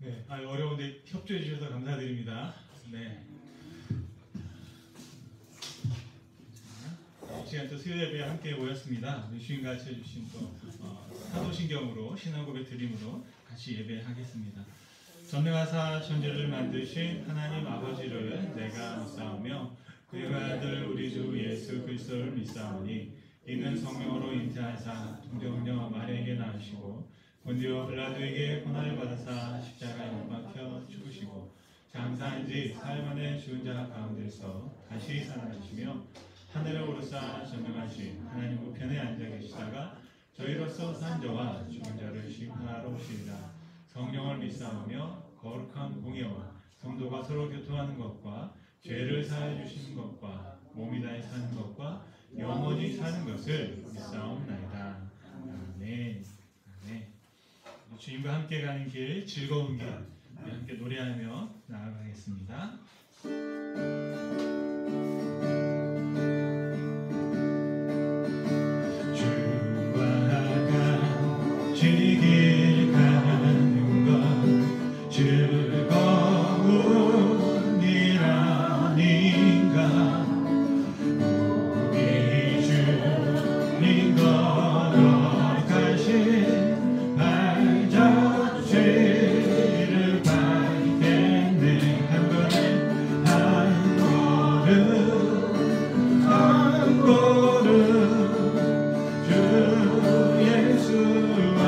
네, 어려운데 협조해 주셔서 감사드립니다. 네. 이 시간 또 수요 예배에 함께 모였습니다. 우리 주인 같이 해주신 또 사도신경으로 신앙고백 드림으로 같이 예배하겠습니다. 전능하사 천지를 만드신 하나님 아버지를 내가 믿사오며 그의 아들 우리 주 예수 그리스도를 믿사오니 이는 성령으로 잉태하사 동정녀 마리아에게 낳으시고 본디오 빌라도에게 고난을 받으사 십자가에 못 박혀 죽으시고 장사한 지 사흘 만에 죽은 자 가운데서 다시 살아나시며 하늘에 오르사 전능하신 하나님 우편에 앉아 계시다가 저희로서 산 자와 죽은 자를 심판하러 오시리라. 성령을 믿사오며 거룩한 공예와 성도가 서로 교통하는 것과 죄를 사하여 주시는 것과 몸이 다해 사는 것과 영원히 사는 것을 믿사옵나이다. 아멘. 아멘. 주님과 함께 가는 길, 즐거운 길, 함께 노래하며 나아가겠습니다. 길 가는 것 즐거운 일 아닌가. 우리 주님 걸어가신 발자취를 밟겠네. 한 걸음 한 걸음 주 예수와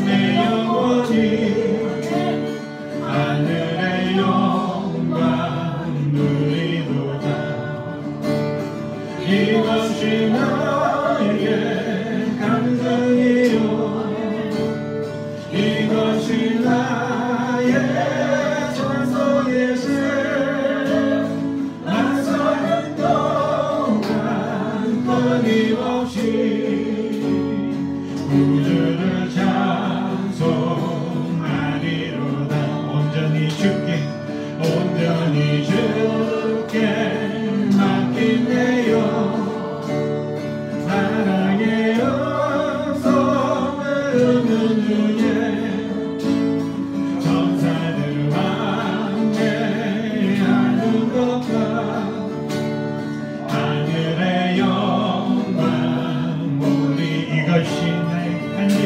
내 영혼이 하늘의 영광 누리도다. 이것이 나에게 감정이요 이것이 나의 찬송의 새 난 사는 동안 끊임없이 구주를 찬송하리로다. 온전히 주께 맡기네요. 사랑의 음성을 듣는 중에 천사들 왕래하는 것과 하늘의 영광 우리 이것이 나의 간증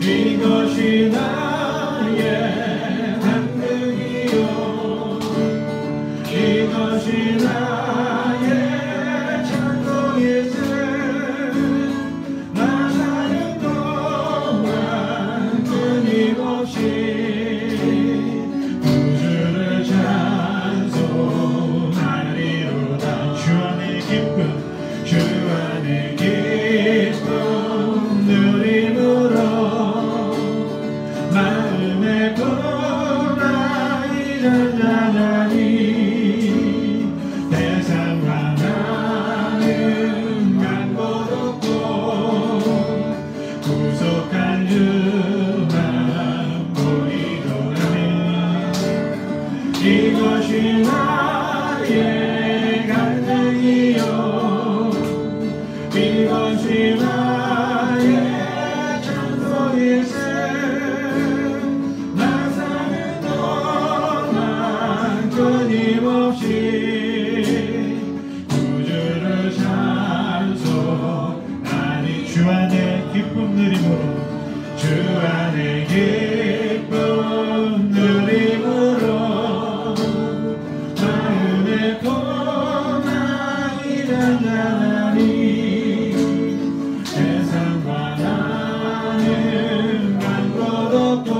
이것이 나의 간증이요 이것이 나의 찬송의 새 나 사는 동안 끊임없이 구주를 찬송하리로다. 주 안의 기쁨 주 안의 기쁨 누림으로 마음의 고난이 잔잔하니 세상과 나는 간 곳 없고 구속한 주만 보이도라네. 이것이 나의 간증이요 이것이 나의 찬송의 새 나 사는 동안 끊임없이 구주를 찬송하니 주 안의 기쁨 누림으로 주 안의 기쁨 누림으로 마음의 고난이 잔잔하니 세상과 나는 간 곳 없고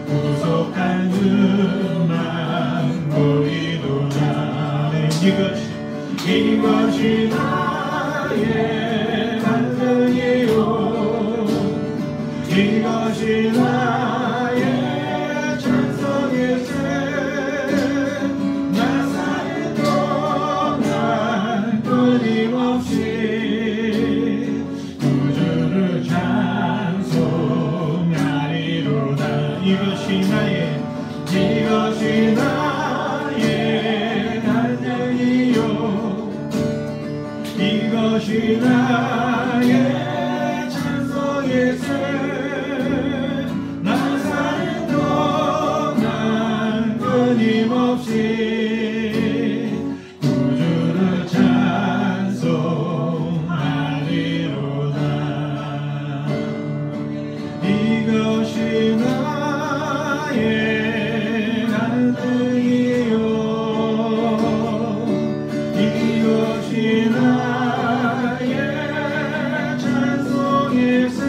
구속한 주만 보이도다. 이것이 나의 간증이요 이것이 나의 찬송의 새 나 사는 동안 끊임없이 구주를 찬송하리로다. 이것이 나의 간증이요 이것이 나의 찬송의 새 나 사는 동안 끊임없이 구주를 찬송하리로다. 이것이 나의 간증이요 이것이 나의 찬송의 새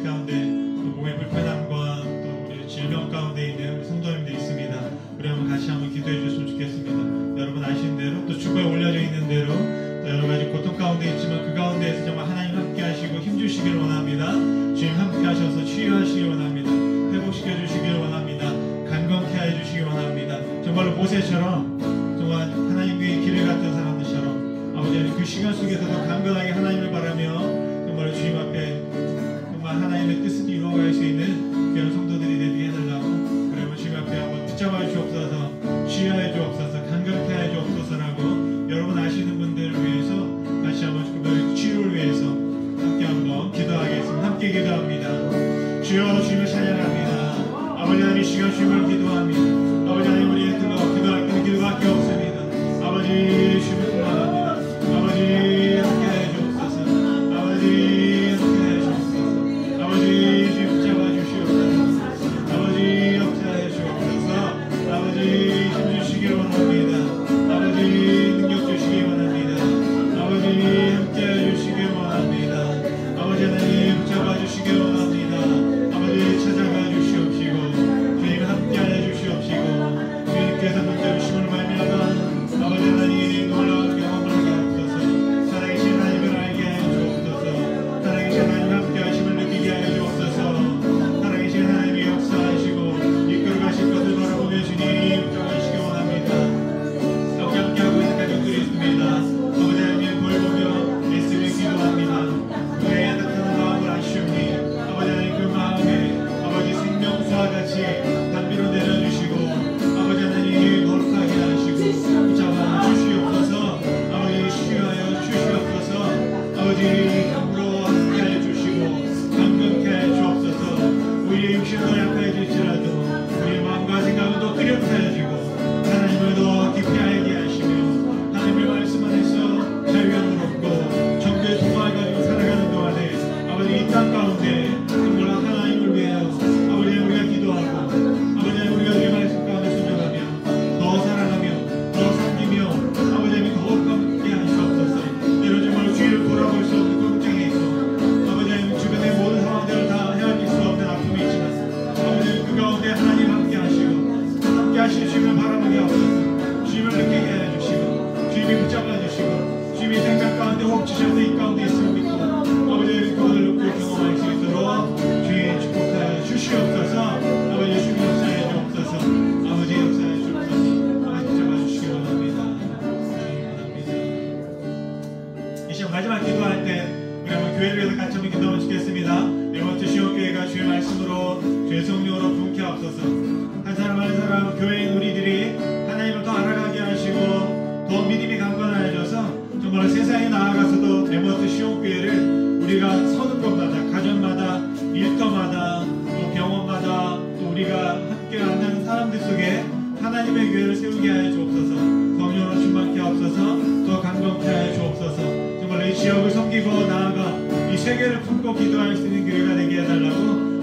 가운데 또 몸의 불편함과 또 우리 질병 가운데 있는 우리 성도님들 있습니다. 우리 한번 같이 한번 기도해 주셨으면 좋겠습니다. 여러분 아시는 대로 또 주보에 올려져 있는 대로 또 여러 가지 고통 가운데 있지만 그 가운데에서 정말 하나님 함께 하시고 힘주시길 원합니다. 주님 함께 하셔서 치유하시길 원합니다. 회복시켜 주시길 원합니다. 강건케 해 주시길 원합니다. 정말로 모세처럼 정말 하나님 위에 길을 갔던 사람들처럼 아버지 하나님 그 시간 속에서도 강건하게 하나님을 바라며 정말 주님 앞에 정말 하나님의 뜻을 이루어갈 수 있는 그런 성도들이 되게 해달라고 그러면 주님 앞에 한번 붙잡아 주옵소서 치유하여 주옵소서 강건케 하여 주옵소서라고 여러분 아시는 분들을 위해서 다시 한번 그들의 치유를 위해서 함께 한번 기도하겠습니다. 함께 기도합니다. 주여 주님을 찬양합니다. 아버지 하나님 이 시간 주님을 기도합니다. 아버지 하나님 우리의 기도할 때는 기도밖에 없습니다. 아버지 주님을 기도합니다. 아버지 함께해 주옵소서. 아버지 함께해 주옵소서. 아버지 주님 붙잡아 주시옵소서. 아버지 역사해 주옵소서. 아버지 힘 주시길 원합니다. 아버지 능력 주시길 원합니다. 아버지 함께해 주시길 원합니다. 아버지 하나님 붙잡아 주시길 원합니다. 아버지 찾아가 주시옵시고 주님 함께하여 주시옵시고 주님께서 붙잡으심을 말미암아 아버지 하나님 놀라운 경험을 하게 하옵소서. 살아계신 하나님을 알게 하여 주옵소서. 살아계신 하나님 함께하심을 느끼게 하여 주옵소서. 살아계신 하나님이 역사하시고 이끌어가실 것을 바라보며 주님 붙잡아주시기 원합니다. 아버지 함께하고 있는 가족들이 있습니다. 아버지 하나님의 볼 보며 애쓰며 기도합니다. 그의 나타나는 마음을 아시오니 아버지 하나님 그 마음에 아버지 생명수와 같이 담비로 내려주시고 아버지 하나님 거룩하게 하시고 붙잡아 주시옵소서. 아버지 치유하여 주시옵소서. 아버지 함으로 함께하여 주시고 강건케 하여 주옵소서. 우리의 육신도 약해질지라도 우리의 마음과 생각은 더 뚜렷게 하시고 하나님을 더 깊이 알게 하시며 하나님의 말씀 안에서 자유함을 얻고 정죄의 통화를 가지고 살아가는 동안에 아버지 이 땅 가운데 정말 하나님을 위하여 아버지 우리가 기도하고 아버지 우리가 이 말씀 가운데 순종하며 더 사랑하며 더 섬기며 아버지 더 함께 하시옵소서. 이런 정말 주위를 돌아볼 수 없는 걱정이 있고 아버지 주변의 모든 상황들을 다 헤아릴 수 없는 아픔이 있지만 아버지 그 가운데 하나님 함께 하시고 함께 하실 주님을 바라보게 하옵소서. 주님을 느끼게 해 주시고 주님이 붙잡아 주시고 주님이 생각 가운데 혹 주셔서 이 가운데 있음을 믿고 아버지 그것을 놓고 경험할 수 있도록 주의 축복하여 주시옵소서. 아버지 주님 역사해 주옵소서. 아버지 역사해 주옵소서. 아버지 붙잡아 주시기 원합니다. 이 시간 마지막 기도할 때 우리 한번 교회를 위해서 같이 한번 기도하면 좋겠습니다. 네 번째 시온교회가 주의 말씀으로 주의 성령으로 분케 하옵소서. 한 사람 한 사람 교회인 우리들이 하나님을 더 알아가게 하시고 더 믿음이 강건하여져서 정말 세상에 나아가서도 네버트 시온교회를 우리가 서는 곳마다 가정마다 일터마다 또 병원마다 또 우리가 함께 만나는 사람들 속에 하나님의 교회를 세우게 하여 주옵소서. 성령으로 충만케 하옵소서. 더 강건케 하여 주옵소서. 정말 이 지역을 섬기고 나아가 이 세계를 품고 기도할 수 있는 교회가 되게 해달라고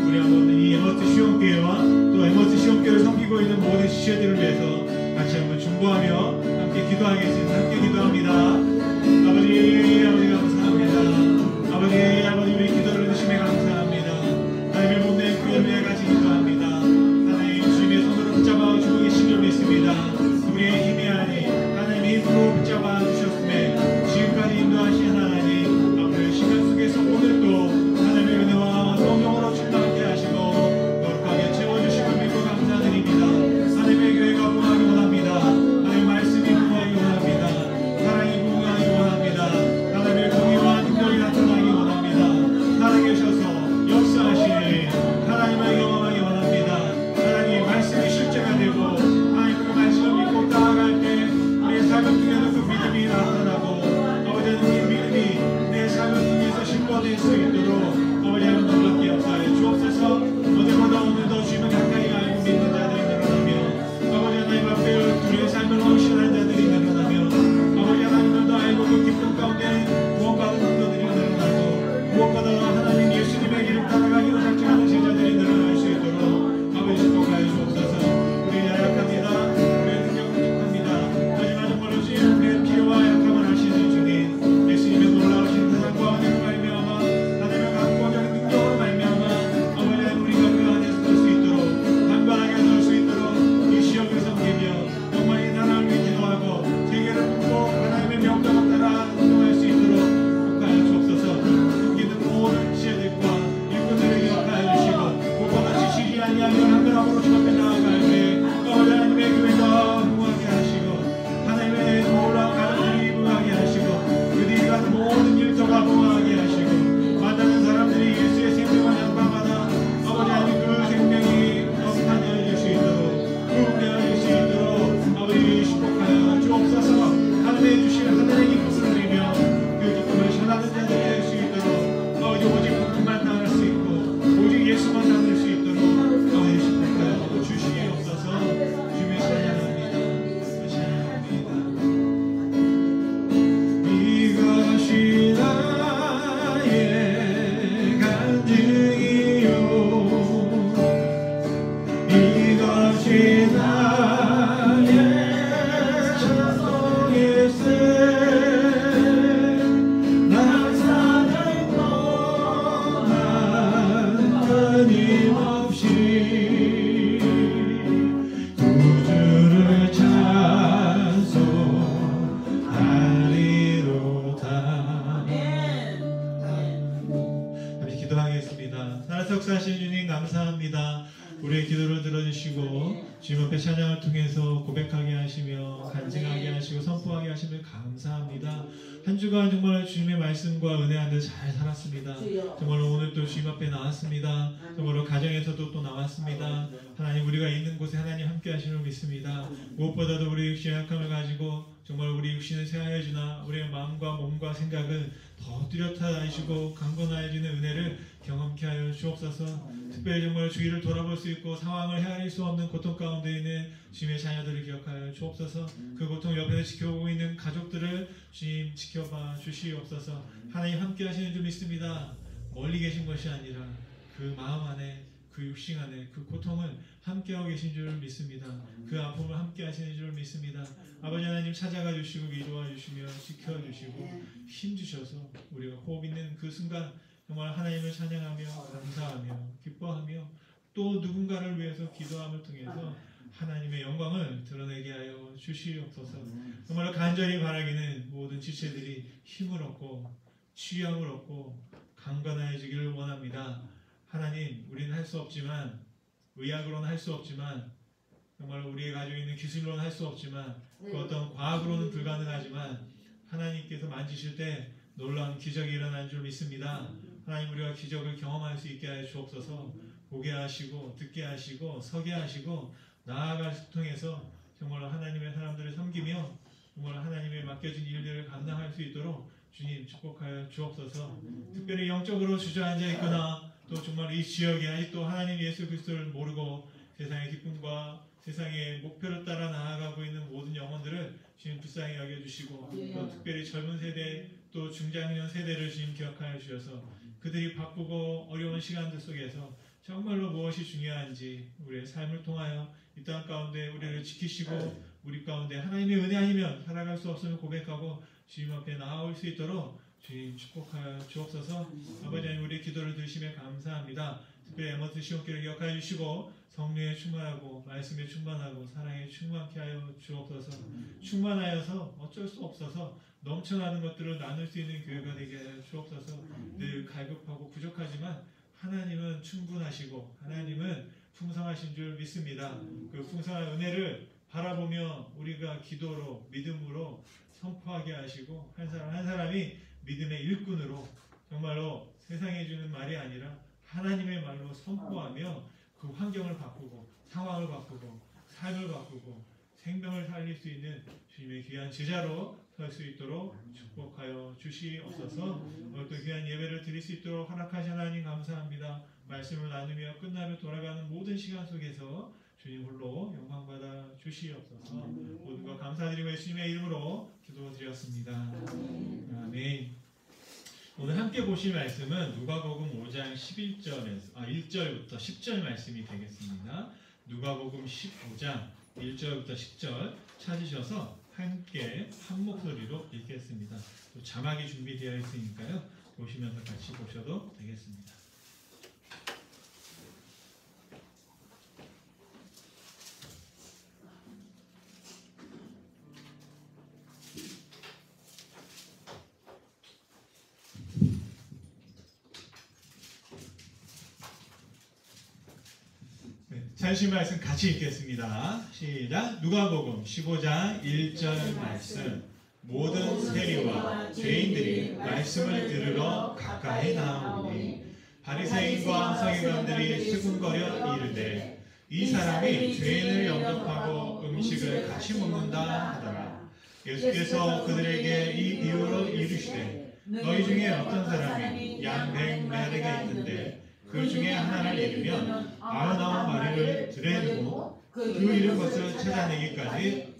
우리 한번 이 에머트 시온교회와 또 에머트 시온교회를 섬기고 있는 모든 지체들을 위해서 같이 한번 중보하며 함께 기도하겠습니다. 함께 기도합니다. 아버지 감사합니다. 아버지 우리 기도를 드심에 감사합니다. 하나님의 몸내 교회를 위해 같이 기도합니다. 하나님 주님의 손으로 붙잡아 주고 계신 줄 믿습니다. 우리의 힘이 아닌 하나님의 힘으로 붙잡아 주셨음에 지금까지 인도하신 하나님 앞으로의 시간 속에서 오늘도 하나님의 은혜와 하나님을 한 사람으로 주 앞에 나아갈 때 아버지 하나님의 교회가 부하게 하시고 하나님의 놀라운 가정들이 부하게 하시고 그들이 가는 모든 일터가 부하게 하시고 만나는 사람들이 예수의 생명을 연방하다 아버지 하나님 그 생명이 넘쳐나질 수 있도록 부흥되어질 수 있도록 아버지 축복하여 주옵소서. 하늘에 주신 하늘의 기쁨을 누리며 그 기쁨을 전하는 자들이 될 수 있도록 아버지 오직 복음만 나눌 수 있고 오직 예수만 나눌 수 있도록 아버지 축복하여 주시옵소서. 주님의 찬양합니다. 찬양합니다. 이것이 나의 간증이요 이것이 나의 찬송일세 난 사는 동안 끊임없이 구주를 찬송하리로다. 잠시 기도하겠습니다. 살아서 역사하신 주님 감사합니다. 우리의 기도를 들어주시고 주님 앞에 찬양을 통해서 고백하게 하시며 간증하게 하시고 선포하게 하시며 감사합니다. 한 주간 정말 주님의 말씀과 은혜 안에 잘 살았습니다. 정말로 오늘 또 주님 앞에 나왔습니다. 정말로 가정에서도 또 나왔습니다. 하나님 우리가 있는 곳에 하나님 함께 하시는 줄 믿습니다. 무엇보다도 우리 육신의 약함을 가지고 정말 우리 육신을 세하여 주나 우리의 마음과 몸과 생각을 더 뚜렷하시고 강건하여지는 은혜를 경험케 하여 주옵소서. 특별히 정말 주위를 돌아볼 수 있고 상황을 헤아릴 수 없는 고통 가운데 있는 주님의 자녀들을 기억하여 주옵소서. 그 고통 옆에서 지켜보고 있는 가족들을 주님 지켜봐 주시옵소서. 하나님 함께 하시는 줄 믿습니다. 멀리 계신 것이 아니라 그 마음 안에 그 육신 안에 그 고통을 함께하고 계신 줄 믿습니다. 그 아픔을 함께 하시는 줄 믿습니다. 아버지 하나님 찾아가 주시고 위로해 주시며 지켜주시고 힘주셔서 우리가 호흡 있는 그 순간 정말 하나님을 찬양하며 감사하며 기뻐하며 또 누군가를 위해서 기도함을 통해서 하나님의 영광을 드러내게 하여 주시옵소서. 정말 간절히 바라기는 모든 지체들이 힘을 얻고 취함을 얻고 강건해지기를 원합니다. 하나님, 우리는 할 수 없지만 의학으로는 할 수 없지만 정말 우리가 가지고 있는 기술로는 할 수 없지만 그 어떤 과학으로는 불가능하지만 하나님께서 만지실 때 놀라운 기적이 일어난 줄 믿습니다. 하나님 우리가 기적을 경험할 수 있게 하여 주옵소서. 보게 하시고 듣게 하시고 서게 하시고 나아갈 통해서 정말 하나님의 사람들을 섬기며 정말 하나님의 맡겨진 일들을 감당할 수 있도록 주님 축복하여 주옵소서. 특별히 영적으로 주저앉아 있거나 또 정말 이 지역에 아직도 하나님 예수 그리스도를 모르고 세상의 기쁨과 세상의 목표를 따라 나아가고 있는 모든 영혼들을 주님 불쌍히 여겨주시고 또 특별히 젊은 세대 또 중장년 세대를 주님 기억하여 주셔서 그들이 바쁘고 어려운 시간들 속에서 정말로 무엇이 중요한지 우리의 삶을 통하여 이 땅 가운데 우리를 지키시고 우리 가운데 하나님의 은혜 아니면 살아갈 수 없음을 고백하고 주님 앞에 나아올 수 있도록 주님 축복하여 주옵소서. 아버지 하나님 우리의 기도를 들으시며 감사합니다. 특별히 에머스 시온교를 기억하여 주시고 성령에 충만하고 말씀에 충만하고 사랑에 충만케 하여 주옵소서. 충만하여서 어쩔 수 없어서 넘쳐나는 것들을 나눌 수 있는 교회가 되게 하여 주옵소서. 늘 갈급하고 부족하지만 하나님은 충분하시고 하나님은 풍성하신 줄 믿습니다. 그 풍성한 은혜를 바라보며 우리가 기도로 믿음으로 선포하게 하시고 한 사람 한 사람이 믿음의 일꾼으로 정말로 세상에 주는 말이 아니라 하나님의 말로 선포하며 그 환경을 바꾸고 상황을 바꾸고 삶을 바꾸고 생명을 살릴 수 있는 주님의 귀한 제자로 설 수 있도록 축복하여 주시옵소서. 오늘 또 귀한 예배를 드릴 수 있도록 허락하신 하나님 감사합니다. 말씀을 나누며 끝나며 돌아가는 모든 시간 속에서 주님 홀로 영광받아 주시옵소서. 모든 것 감사드리고 예수님의 이름으로 기도드렸습니다. 아멘. 오늘 함께 보실 말씀은 누가복음 5장 1절부터 10절 말씀이 되겠습니다. 누가복음 15장 1절부터 10절 찾으셔서 함께 한 목소리로 읽겠습니다. 또 자막이 준비되어 있으니까요. 보시면서 같이 보셔도 되겠습니다. 산신 말씀 같이 읽겠습니다. 시작. 누가복음 15장 1절 말씀. 모든 세리와 죄인들이 말씀을 들으러 가까이 나오니 바리새인과 서기관들이 수군거려 이르되 이 사람이 죄인을 영접하고 음식을 같이 먹는다 하더라. 예수께서 그들에게 이 비유로 이르시되 너희 중에 어떤 사람이 양 100마리가 있는데 그 중에 하나를 잃으면 99마리를 들여두고 그 잃은 것을 찾아내기까지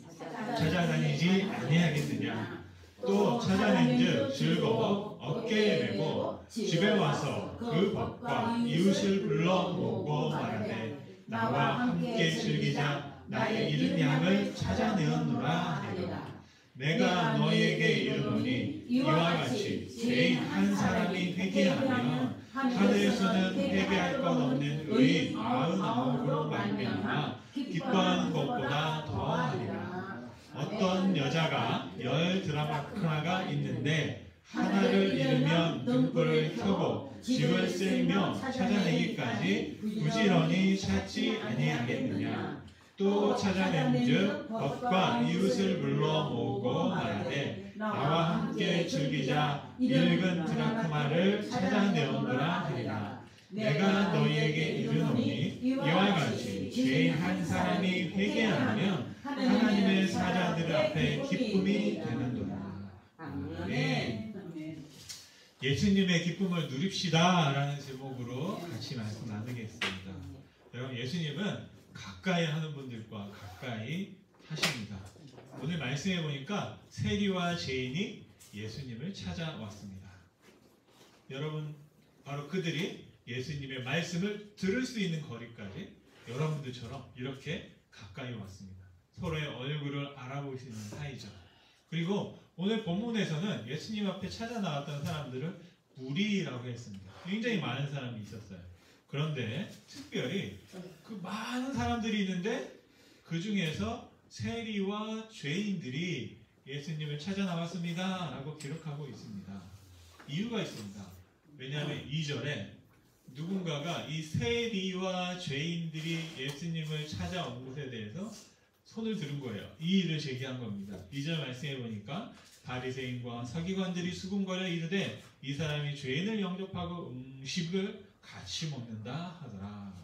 찾아다니지 아니하겠느냐. 또 찾아낸즉 즐거워 어깨에 메고 집에 와서 그 벗과 이웃을 불러 모으고 말하되 나와 함께 즐기자. 나의 잃은 양을 찾아내었노라 하리라. 내가 너희에게 이르노니 이와 같이 죄인 한 사람이 회개하면 하늘에서는 회개할 것 없는 의인 99으로 말미암아 기뻐하는 것보다 더하리라. 어떤 여자가 10드라마크나가 있는데 하나를 잃으면 등불을 켜고 집을 쓸며 찾아내기까지 부지런히 찾지 아니하겠느냐. 또 찾아낸즉 벗과 이웃을 불러 모으고 말하되 나와 함께 즐기자. 잃은 드라크마를 찾아내오노라 하리라. 내가 너희에게 이르노니 이와 같이 죄인 한 사람이 회개하면 하나님의 사자들 앞에 기쁨이 되는도다. 아멘. 예수님의 기쁨을 누립시다 라는 제목으로 같이 말씀 나누겠습니다. 여러분, 예수님은 가까이 하는 분들과 가까이 하십니다. 오늘 말씀해 보니까 세리와 죄인이 예수님을 찾아왔습니다. 여러분, 바로 그들이 예수님의 말씀을 들을 수 있는 거리까지 여러분들처럼 이렇게 가까이 왔습니다. 서로의 얼굴을 알아볼 수 있는 사이죠. 그리고 오늘 본문에서는 예수님 앞에 찾아 나왔던 사람들을 무리라고 했습니다. 굉장히 많은 사람이 있었어요. 그런데 특별히 그 많은 사람들이 있는데 그 중에서 세리와 죄인들이 예수님을 찾아 나왔습니다 라고 기록하고 있습니다. 이유가 있습니다. 왜냐하면 2절에 누군가가 이 세리와 죄인들이 예수님을 찾아온 것에 대해서 손을 들은 거예요. 이의를 제기한 겁니다. 2절 말씀해 보니까 바리새인과 서기관들이 수군거려 이르되 이 사람이 죄인을 영접하고 음식을 같이 먹는다 하더라.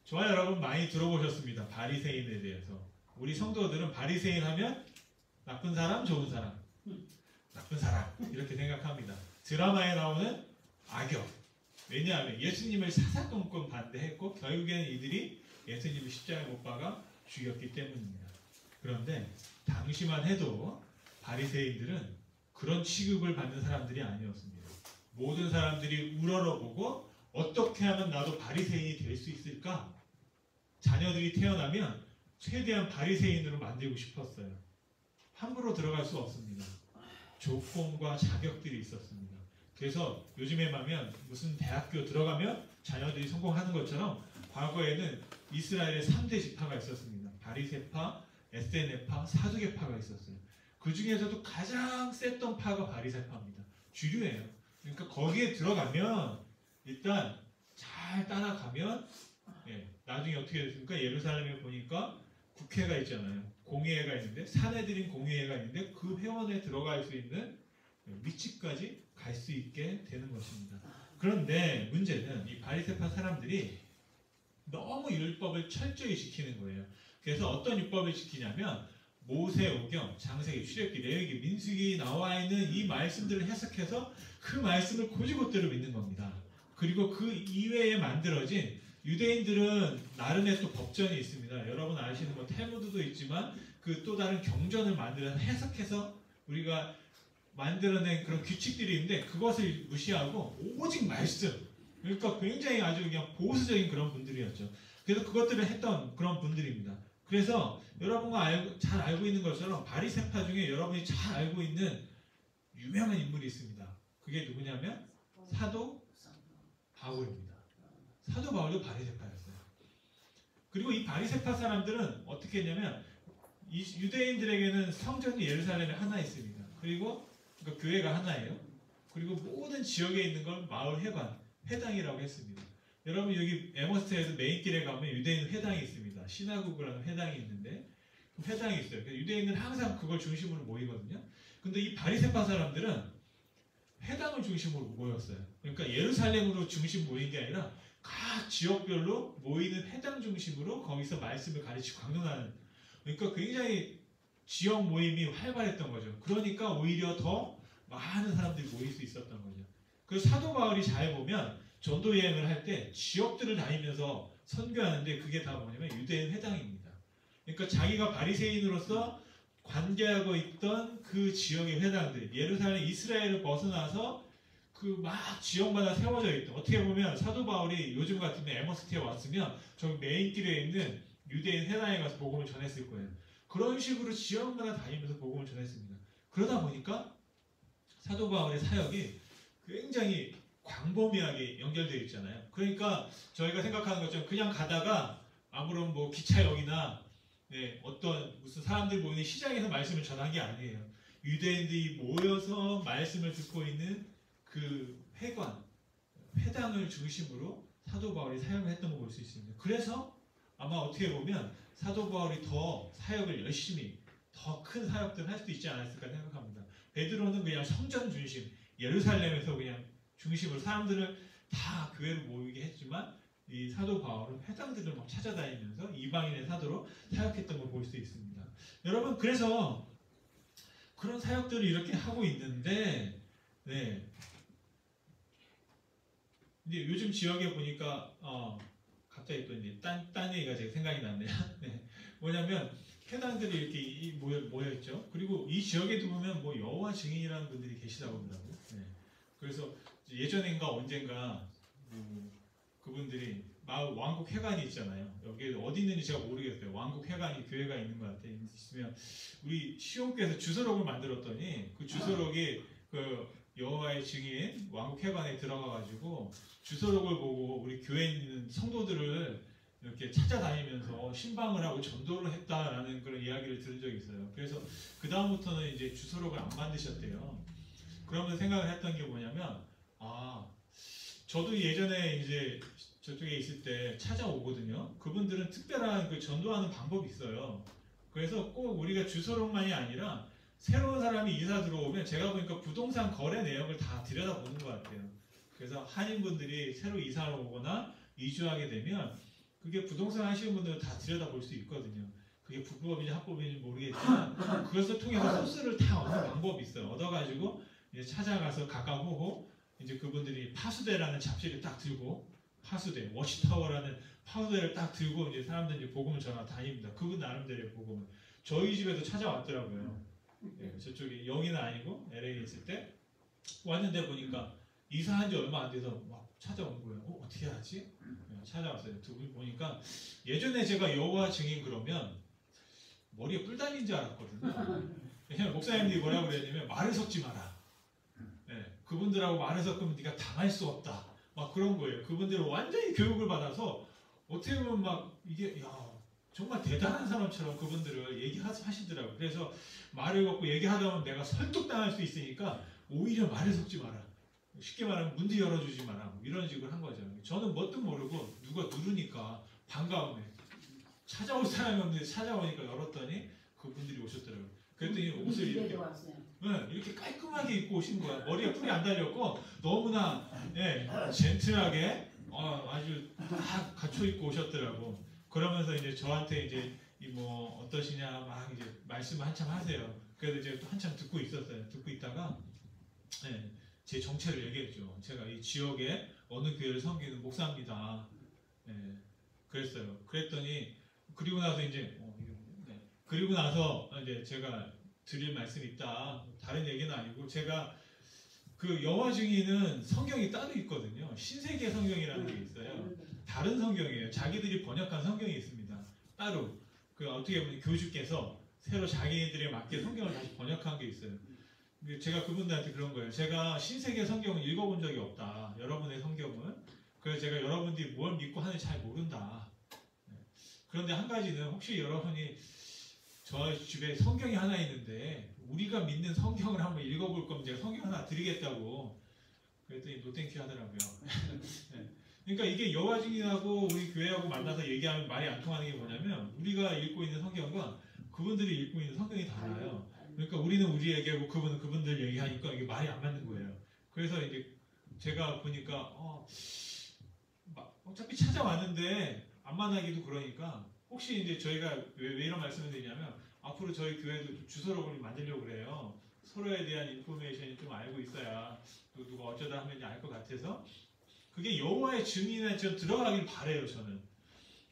저와 여러분 많이 들어보셨습니다. 바리새인에 대해서. 우리 성도들은 바리새인 하면 나쁜 사람, 좋은 사람, 나쁜 사람 이렇게 생각합니다. 드라마에 나오는 악역. 왜냐하면 예수님을 사사건건 반대했고 결국에는 이들이 예수님을 십자가에 못 박아 죽였기 때문입니다. 그런데 당시만 해도 바리새인들은 그런 취급을 받는 사람들이 아니었습니다. 모든 사람들이 우러러보고 어떻게 하면 나도 바리새인이 될 수 있을까? 자녀들이 태어나면 최대한 바리새인으로 만들고 싶었어요. 함부로 들어갈 수 없습니다. 조건과 자격들이 있었습니다. 그래서 요즘에 보면 무슨 대학교 들어가면 자녀들이 성공하는 것처럼 과거에는 이스라엘에 3대 지파가 있었습니다. 바리새파, 에세네파, 사두개파가 있었어요. 그 중에서도 가장 셌던 파가 바리새파입니다. 주류예요. 그러니까 거기에 들어가면 일단 잘 따라가면 나중에 어떻게 됐습니까? 예루살렘에 보니까 국회가 있잖아요. 공의회가 있는데 사내들인 공의회가 있는데 그 회원에 들어갈 수 있는 위치까지 갈 수 있게 되는 것입니다. 그런데 문제는 이 바리새파 사람들이 너무 율법을 철저히 지키는 거예요. 그래서 어떤 율법을 지키냐면 모세오경, 창세기, 출애굽기, 레위기, 민수기 나와 있는 이 말씀들을 해석해서 그 말씀을 곧이곧대로 믿는 겁니다. 그리고 그 이외에 만들어진 유대인들은 나름의 또 법전이 있습니다. 여러분 아시는 뭐 탈무드도 있지만 그 또 다른 경전을 만들어서 해석해서 우리가 만들어낸 그런 규칙들이 있는데 그것을 무시하고 오직 말씀. 그러니까 굉장히 아주 그냥 보수적인 그런 분들이었죠. 그래서 그것들을 했던 그런 분들입니다. 그래서 여러분과 잘 알고 있는 것처럼 바리새파 중에 여러분이 잘 알고 있는 유명한 인물이 있습니다. 그게 누구냐면 사도 바울입니다. 사도 바울도 바리새파였어요. 그리고 이 바리새파 사람들은 어떻게 했냐면 이 유대인들에게는 성전이 예루살렘에 하나 있습니다. 그리고 그러니까 교회가 하나예요. 그리고 모든 지역에 있는 걸 마을 회관, 회당이라고 했습니다. 여러분 여기 에머스테에서 메인길에 가면 유대인 회당이 있습니다. 시나고그라는 회당이 있는데 회당이 있어요. 유대인들은 항상 그걸 중심으로 모이거든요. 근데 이 바리새파 사람들은 회당을 중심으로 모였어요. 그러니까 예루살렘으로 중심 모인 게 아니라 각 지역별로 모이는 회당 중심으로 거기서 말씀을 가르치고 강론하는, 그러니까 굉장히 지역 모임이 활발했던 거죠. 그러니까 오히려 더 많은 사람들이 모일 수 있었던 거죠. 그래서 사도 바울이 잘 보면 전도 여행을 할 때 지역들을 다니면서 선교하는데 그게 다 뭐냐면 유대인 회당입니다. 그러니까 자기가 바리새인으로서 관계하고 있던 그 지역의 회당들, 예루살렘, 이스라엘을 벗어나서 그 막 지역마다 세워져 있던, 어떻게 보면 사도 바울이 요즘 같으면 에머스테에 왔으면 저기 메인길에 있는 유대인 회당에 가서 복음을 전했을 거예요. 그런 식으로 지역마다 다니면서 복음을 전했습니다. 그러다 보니까 사도 바울의 사역이 굉장히 광범위하게 연결되어 있잖아요. 그러니까 저희가 생각하는 것처럼 그냥 가다가 아무런 뭐 기차역이나 어떤 무슨 사람들 모이는 시장에서 말씀을 전한 게 아니에요. 유대인들이 모여서 말씀을 듣고 있는 그 회당을 중심으로 사도 바울이 사역을 했던 걸 볼 수 있습니다. 그래서 아마 어떻게 보면 사도 바울이 더 사역을 열심히 더 큰 사역들을 할 수도 있지 않았을까 생각합니다. 베드로는 그냥 성전 중심, 예루살렘에서 그냥 중심으로 사람들을 다 교회로 모이게 했지만 이 사도 바울은 회당들을 막 찾아다니면서 이방인의 사도로 사역했던 걸 볼 수 있습니다. 여러분, 그래서 그런 사역들을 이렇게 하고 있는데, 이제 요즘 지역에 보니까 갑자기 또 이제 딴 얘기가 제가 생각이 났네요. 뭐냐면 회당들이 이렇게 모여 있죠. 그리고 이 지역에도 보면 뭐 여호와 증인이라는 분들이 계시다고 하더라고요. 그래서 예전인가 언젠가 그분들이 왕국 회관이 있잖아요. 여기 어디 있는지 제가 모르겠어요. 왕국 회관이 교회가 있는 것 같아요. 있으면 우리 시온교에서 주소록을 만들었더니 그 주소록이 그 여호와의 증인 왕국 회관에 들어가가지고 주소록을 보고 우리 교회에 있는 성도들을 이렇게 찾아다니면서 신방을 하고 전도를 했다라는 그런 이야기를 들은 적이 있어요. 그래서 그 다음부터는 이제 주소록을 안 만드셨대요. 그러면서 생각을 했던 게 뭐냐면, 저도 예전에 이제 저쪽에 있을 때 찾아오거든요. 그분들은 특별한 그 전도하는 방법이 있어요. 그래서 꼭 우리가 주소록만이 아니라 새로운 사람이 이사 들어오면 제가 보니까 부동산 거래 내역을 다 들여다보는 것 같아요. 그래서 한인분들이 새로 이사를 오거나 이주하게 되면 그게 부동산 하시는 분들은 다 들여다볼 수 있거든요. 그게 불법인지 합법인지 모르겠지만 그것을 통해서 소스를 다 얻는 방법이 있어요. 얻어가지고 이제 찾아가서 가까우고 이제 그분들이 파수대라는 잡지를 딱 들고, 파수대, 워치타워라는 파수대를 딱 들고 이제 사람들이 이제 복음을 전하 다닙니다. 그분 나름대로의 복음을. 저희 집에도 찾아왔더라고요. 저쪽에, 여기는 아니고 LA에 있을 때 왔는데 보니까 이사한 지 얼마 안 돼서 막 찾아온 거예요. 어떻게 하지? 찾아왔어요. 두 분 보니까 예전에 제가 여호와 증인 그러면 머리에 뿔 달린 줄 알았거든요. 왜냐면 목사님들이 뭐라고 그랬냐면 말을 섞지 마라. 그분들하고 말을 섞으면 네가 당할 수 없다. 막 그런 거예요. 그분들은 완전히 교육을 받아서 어떻게 보면 막 이게 정말 대단한 사람처럼 그분들을 얘기하시더라고요. 그래서 말을 걷고 얘기하다 보면 내가 설득당할 수 있으니까 오히려 말을 섞지 마라. 쉽게 말하면 문도 열어주지 마라. 뭐 이런 식으로 한 거죠. 저는 뭣도 모르고 누가 누르니까 반가움에 찾아올 사람이 없는데 찾아오니까 열었더니 그분들이 오셨더라고요. 그랬더니 옷을 이렇게 깔끔하게 입고 오신 거야. 머리에 뿔이 안 달렸고 너무나 젠틀하게 아주 딱 갖춰 입고 오셨더라고. 그러면서 이제 저한테 이제 뭐 어떠시냐 막 이제 말씀을 한참 하세요. 그래서 이제 또 한참 듣고 있었어요. 듣고 있다가 제 정체를 얘기했죠. 제가 이 지역에 어느 교회를 섬기는 목사입니다. 그랬어요. 그랬더니 그리고 나서 이제 그리고 나서 이제 제가 드릴 말씀이 있다. 다른 얘기는 아니고 제가 그 여호와 증인은 성경이 따로 있거든요. 신세계 성경이라는 게 있어요. 다른 성경이에요. 자기들이 번역한 성경이 있습니다. 따로 그 어떻게 보면 교주께서 새로 자기들에 맞게 성경을 다시 번역한 게 있어요. 제가 그분들한테 그런 거예요. 제가 신세계 성경을 읽어본 적이 없다. 여러분의 성경을. 그래서 제가 여러분들이 뭘 믿고 하는지 잘 모른다. 그런데 한 가지는 혹시 여러분이 저 집에 성경이 하나 있는데 우리가 믿는 성경을 한번 읽어볼 거면 제가 성경 하나 드리겠다고 그랬더니 노땡큐 하더라고요. 그러니까 이게 여호와 증인하고 우리 교회하고 만나서 얘기하면 말이 안 통하는 게 뭐냐면 우리가 읽고 있는 성경과 그분들이 읽고 있는 성경이 달라요. 그러니까 우리는 우리 얘기하고 그분은 그분들 얘기하니까 이게 말이 안 맞는 거예요. 그래서 이제 제가 보니까 어차피 찾아왔는데 안 만나기도 그러니까 혹시 이제 저희가 왜 이런 말씀을 드리냐면 앞으로 저희 교회도 주소록을 만들려고 그래요. 서로에 대한 인포메이션이 좀 알고 있어야 또 누가 어쩌다 하면 알 것 같아서 그게 여호와의 증인에 좀 들어가길 바래요. 저는.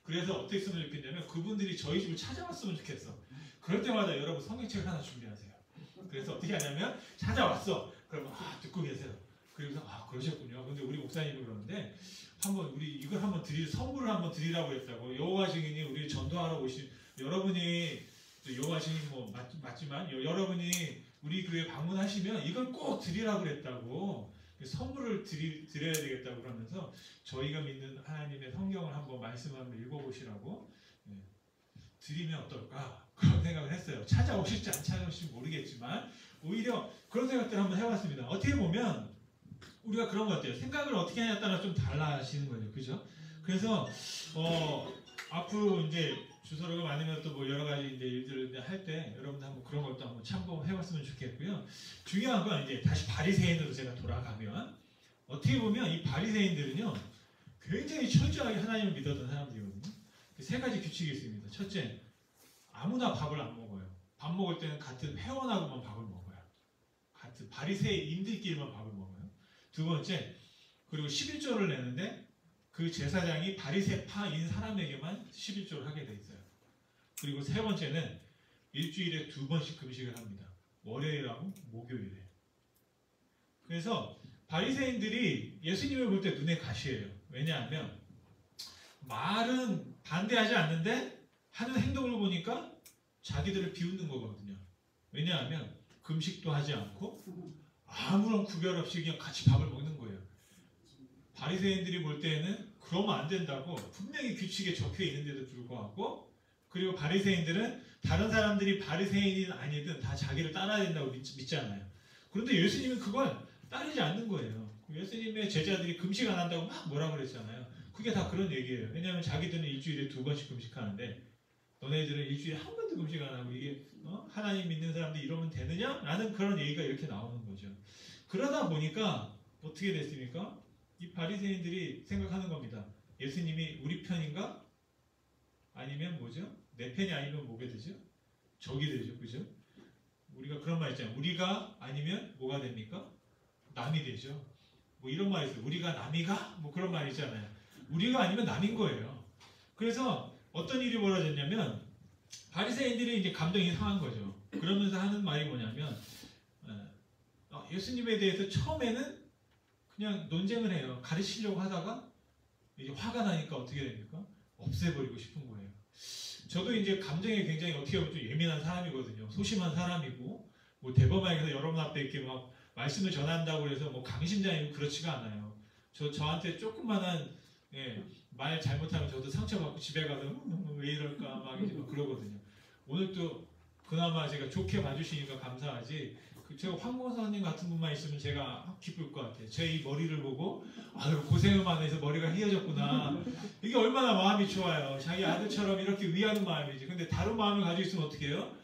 그래서 어떻게 쓰면 좋겠냐면 그분들이 저희 집을 찾아왔으면 좋겠어. 그럴 때마다 여러분 성경책을 하나 준비하세요. 그래서 어떻게 하냐면 찾아왔어. 그러면 듣고 계세요. 그래서 그러셨군요. 근데 우리 목사님이 그러는데 한번 우리 이걸 한번 선물을 한번 드리라고 했다고. 여호와 증인이 우리 전도하러 오신 여러분이 여호와 증인 뭐 맞지만 여러분이 우리 교회 방문하시면 이걸 꼭 드리라고 그랬다고. 선물을 드려야 되겠다고 그러면서 저희가 믿는 하나님의 성경을 한번 말씀을 한번 읽어보시라고 드리면 어떨까 그런 생각을 했어요. 찾아오실지 안 찾아오실지 모르겠지만 오히려 그런 생각들을 한번 해봤습니다. 어떻게 보면 우리가 그런 것 같아요. 생각을 어떻게 하냐에 따라 좀 달라지는 거죠. 그죠? 그래서 앞으로 이제 주소록을 만들면 또 뭐 여러 가지 이제 일들을 할 때 여러분들 한번 그런 것도 한번 참고해봤으면 좋겠고요. 중요한 건 이제 다시 바리새인으로 제가 돌아가면 어떻게 보면 이 바리새인들은요 굉장히 철저하게 하나님을 믿었던 사람들이거든요. 세 가지 규칙이 있습니다. 첫째, 아무나 밥을 안 먹어요. 밥 먹을 때는 같은 회원하고만 밥을 먹어요. 같은 바리새인들끼리만 밥을 먹어요. 두 번째, 그리고 11조를 내는데 그 제사장이 바리새파인 사람에게만 11조를 하게 돼 있어요. 그리고 세 번째는 일주일에 2번씩 금식을 합니다. 월요일하고 목요일에. 그래서 바리새인들이 예수님을 볼 때 눈에 가시예요. 왜냐하면 말은 반대하지 않는데 하는 행동을 보니까 자기들을 비웃는 거거든요. 왜냐하면 금식도 하지 않고 아무런 구별 없이 그냥 같이 밥을 먹는 거예요. 바리새인들이 볼 때에는 그러면 안 된다고 분명히 규칙에 적혀 있는데도 불구하고 그리고 바리새인들은 다른 사람들이 바리새인이든 아니든 다 자기를 따라야 된다고 믿잖아요. 그런데 예수님은 그걸 따르지 않는 거예요. 예수님의 제자들이 금식 안 한다고 막 뭐라 그랬잖아요. 그게 다 그런 얘기예요. 왜냐하면 자기들은 일주일에 2번씩 금식하는데 너네들은 일주일에 한 번도 금식 안 하고 이게 하나님 믿는 사람들이 이러면 되느냐? 라는 그런 얘기가 이렇게 나오는 거죠. 그러다 보니까 어떻게 됐습니까? 이 바리새인들이 생각하는 겁니다. 예수님이 우리 편인가? 아니면 뭐죠? 내 편이 아니면 뭐가 되죠? 적이 되죠. 그죠? 우리가 그런 말 있잖아요. 우리가 아니면 뭐가 됩니까? 남이 되죠. 뭐 이런 말 있어요. 우리가 남이가? 뭐 그런 말 있잖아요. 우리가 아니면 남인 거예요. 그래서 어떤 일이 벌어졌냐면 바리새인들이 이제 감정이 상한 거죠. 그러면서 하는 말이 뭐냐면 예수님에 대해서 처음에는 그냥 논쟁을 해요. 가르치려고 하다가 이제 화가 나니까 어떻게 됩니까? 없애버리고 싶은 거예요. 저도 이제 감정에 굉장히 어떻게 보면 좀 예민한 사람이거든요. 소심한 사람이고 뭐 대범하게 여러분 앞에 이렇게 막 말씀을 전한다고 해서 뭐 강심장이고 그렇지가 않아요. 저한테 조그만한 말 잘못하면 저도 상처받고 집에 가서 왜 이럴까 막 이제 막 그러거든요. 오늘 또 그나마 제가 좋게 봐주시니까 감사하지. 제가 황고사님 같은 분만 있으면 제가 기쁠 것 같아요. 제 이 머리를 보고 아유 고생을 많이 해서 머리가 휘어졌구나. 이게 얼마나 마음이 좋아요. 자기 아들처럼 이렇게 위하는 마음이지. 근데 다른 마음을 가지고 있으면 어떻게 해요?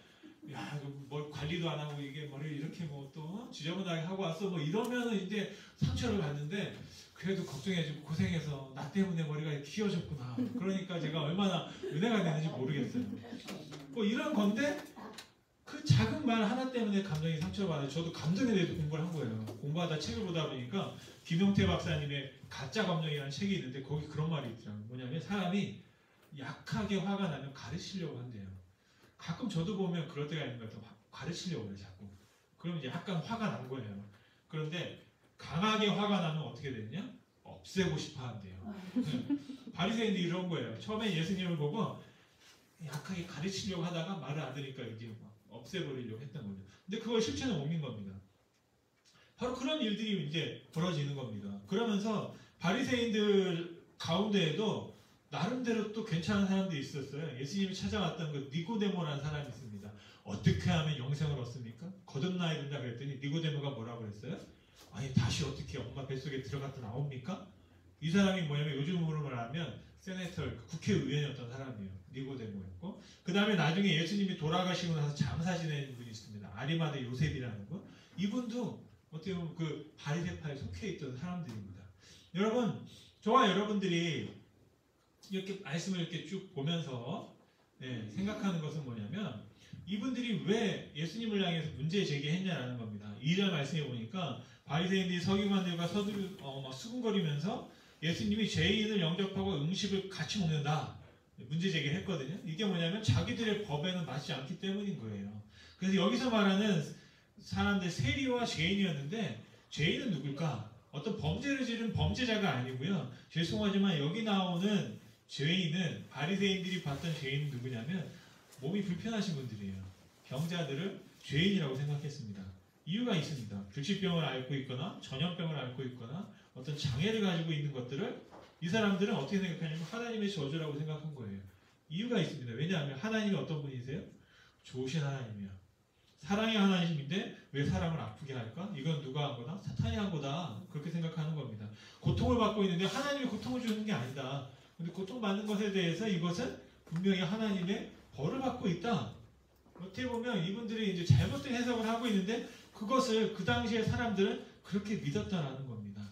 야, 뭐 관리도 안 하고 이게 머리를 이렇게 뭐 또 지저분하게 하고 왔어. 뭐 이러면은 이제 상처를 받는데 그래도 걱정해주고 고생해서 나 때문에 머리가 휘어졌구나. 그러니까 제가 얼마나 은혜가 되는지 모르겠어요. 뭐 이런 건데 그 작은 말 하나 때문에 감정이 상처받아요. 저도 감정에 대해서 공부를 한 거예요. 공부하다 책을 보다 보니까 김용태 박사님의 가짜 감정이라는 책이 있는데 거기 그런 말이 있더라고요. 뭐냐면 사람이 약하게 화가 나면 가르치려고 한대요. 가끔 저도 보면 그럴 때가 있는 것 같아요. 가르치려고 해요. 자꾸. 그럼 이제 약간 화가 난 거예요. 그런데 강하게 화가 나면 어떻게 되느냐? 없애고 싶어 한대요. 바리새인들이 이런 거예요. 처음에 예수님을 보고 약하게 가르치려고 하다가 말을 안 들으니까 이제 막 없애버리려고 했던 거죠. 근데 그걸 실천에 옮긴 겁니다. 바로 그런 일들이 이제 벌어지는 겁니다. 그러면서 바리새인들 가운데에도 나름대로 또 괜찮은 사람들이 있었어요. 예수님이 찾아왔던 그 니고데모라는 사람이 있습니다. 어떻게 하면 영생을 얻습니까? 거듭나야 된다 그랬더니 니고데모가 뭐라고 그랬어요? 아니 다시 어떻게 엄마 뱃속에 들어갔다 나옵니까? 이 사람이 뭐냐면 요즘으로 말하면 세네터, 국회의원이었던 사람이에요. 니고데모였고, 그 다음에 나중에 예수님이 돌아가시고 나서 장사 지내는 분이 있습니다. 아리마대 요셉이라는 분. 이분도 어떻게 보면 그 바리새파에 속해 있던 사람들입니다. 여러분, 저와 여러분들이 이렇게 말씀을 이렇게 쭉 보면서 생각하는 것은 뭐냐면, 이분들이 왜 예수님을 향해서 문제 제기했냐라는 겁니다. 2절 말씀해 보니까 바리새인들이 서기관들과 막 수군거리면서 예수님이 죄인을 영접하고 음식을 같이 먹는다, 문제 제기를 했거든요. 이게 뭐냐면 자기들의 법에는 맞지 않기 때문인 거예요. 그래서 여기서 말하는 사람들 세리와 죄인이었는데, 죄인은 누굴까? 어떤 범죄를 지른 범죄자가 아니고요. 죄송하지만 여기 나오는 죄인은, 바리새인들이 봤던 죄인은 누구냐면 몸이 불편하신 분들이에요. 병자들을 죄인이라고 생각했습니다. 이유가 있습니다. 불치병을 앓고 있거나 전염병을 앓고 있거나 어떤 장애를 가지고 있는 것들을 이 사람들은 어떻게 생각하냐면 하나님의 저주라고 생각한 거예요. 이유가 있습니다. 왜냐하면 하나님이 어떤 분이세요? 좋으신 하나님이야. 사랑의 하나님인데 왜 사람을 아프게 할까? 이건 누가 한 거다? 사탄이 한 거다. 그렇게 생각하는 겁니다. 고통을 받고 있는데 하나님이 고통을 주는 게 아니다. 근데 고통받는 것에 대해서 이것은 분명히 하나님의 벌을 받고 있다. 어떻게 보면 이분들이 이제 잘못된 해석을 하고 있는데 그것을 그 당시의 사람들은 그렇게 믿었다라는 겁니다.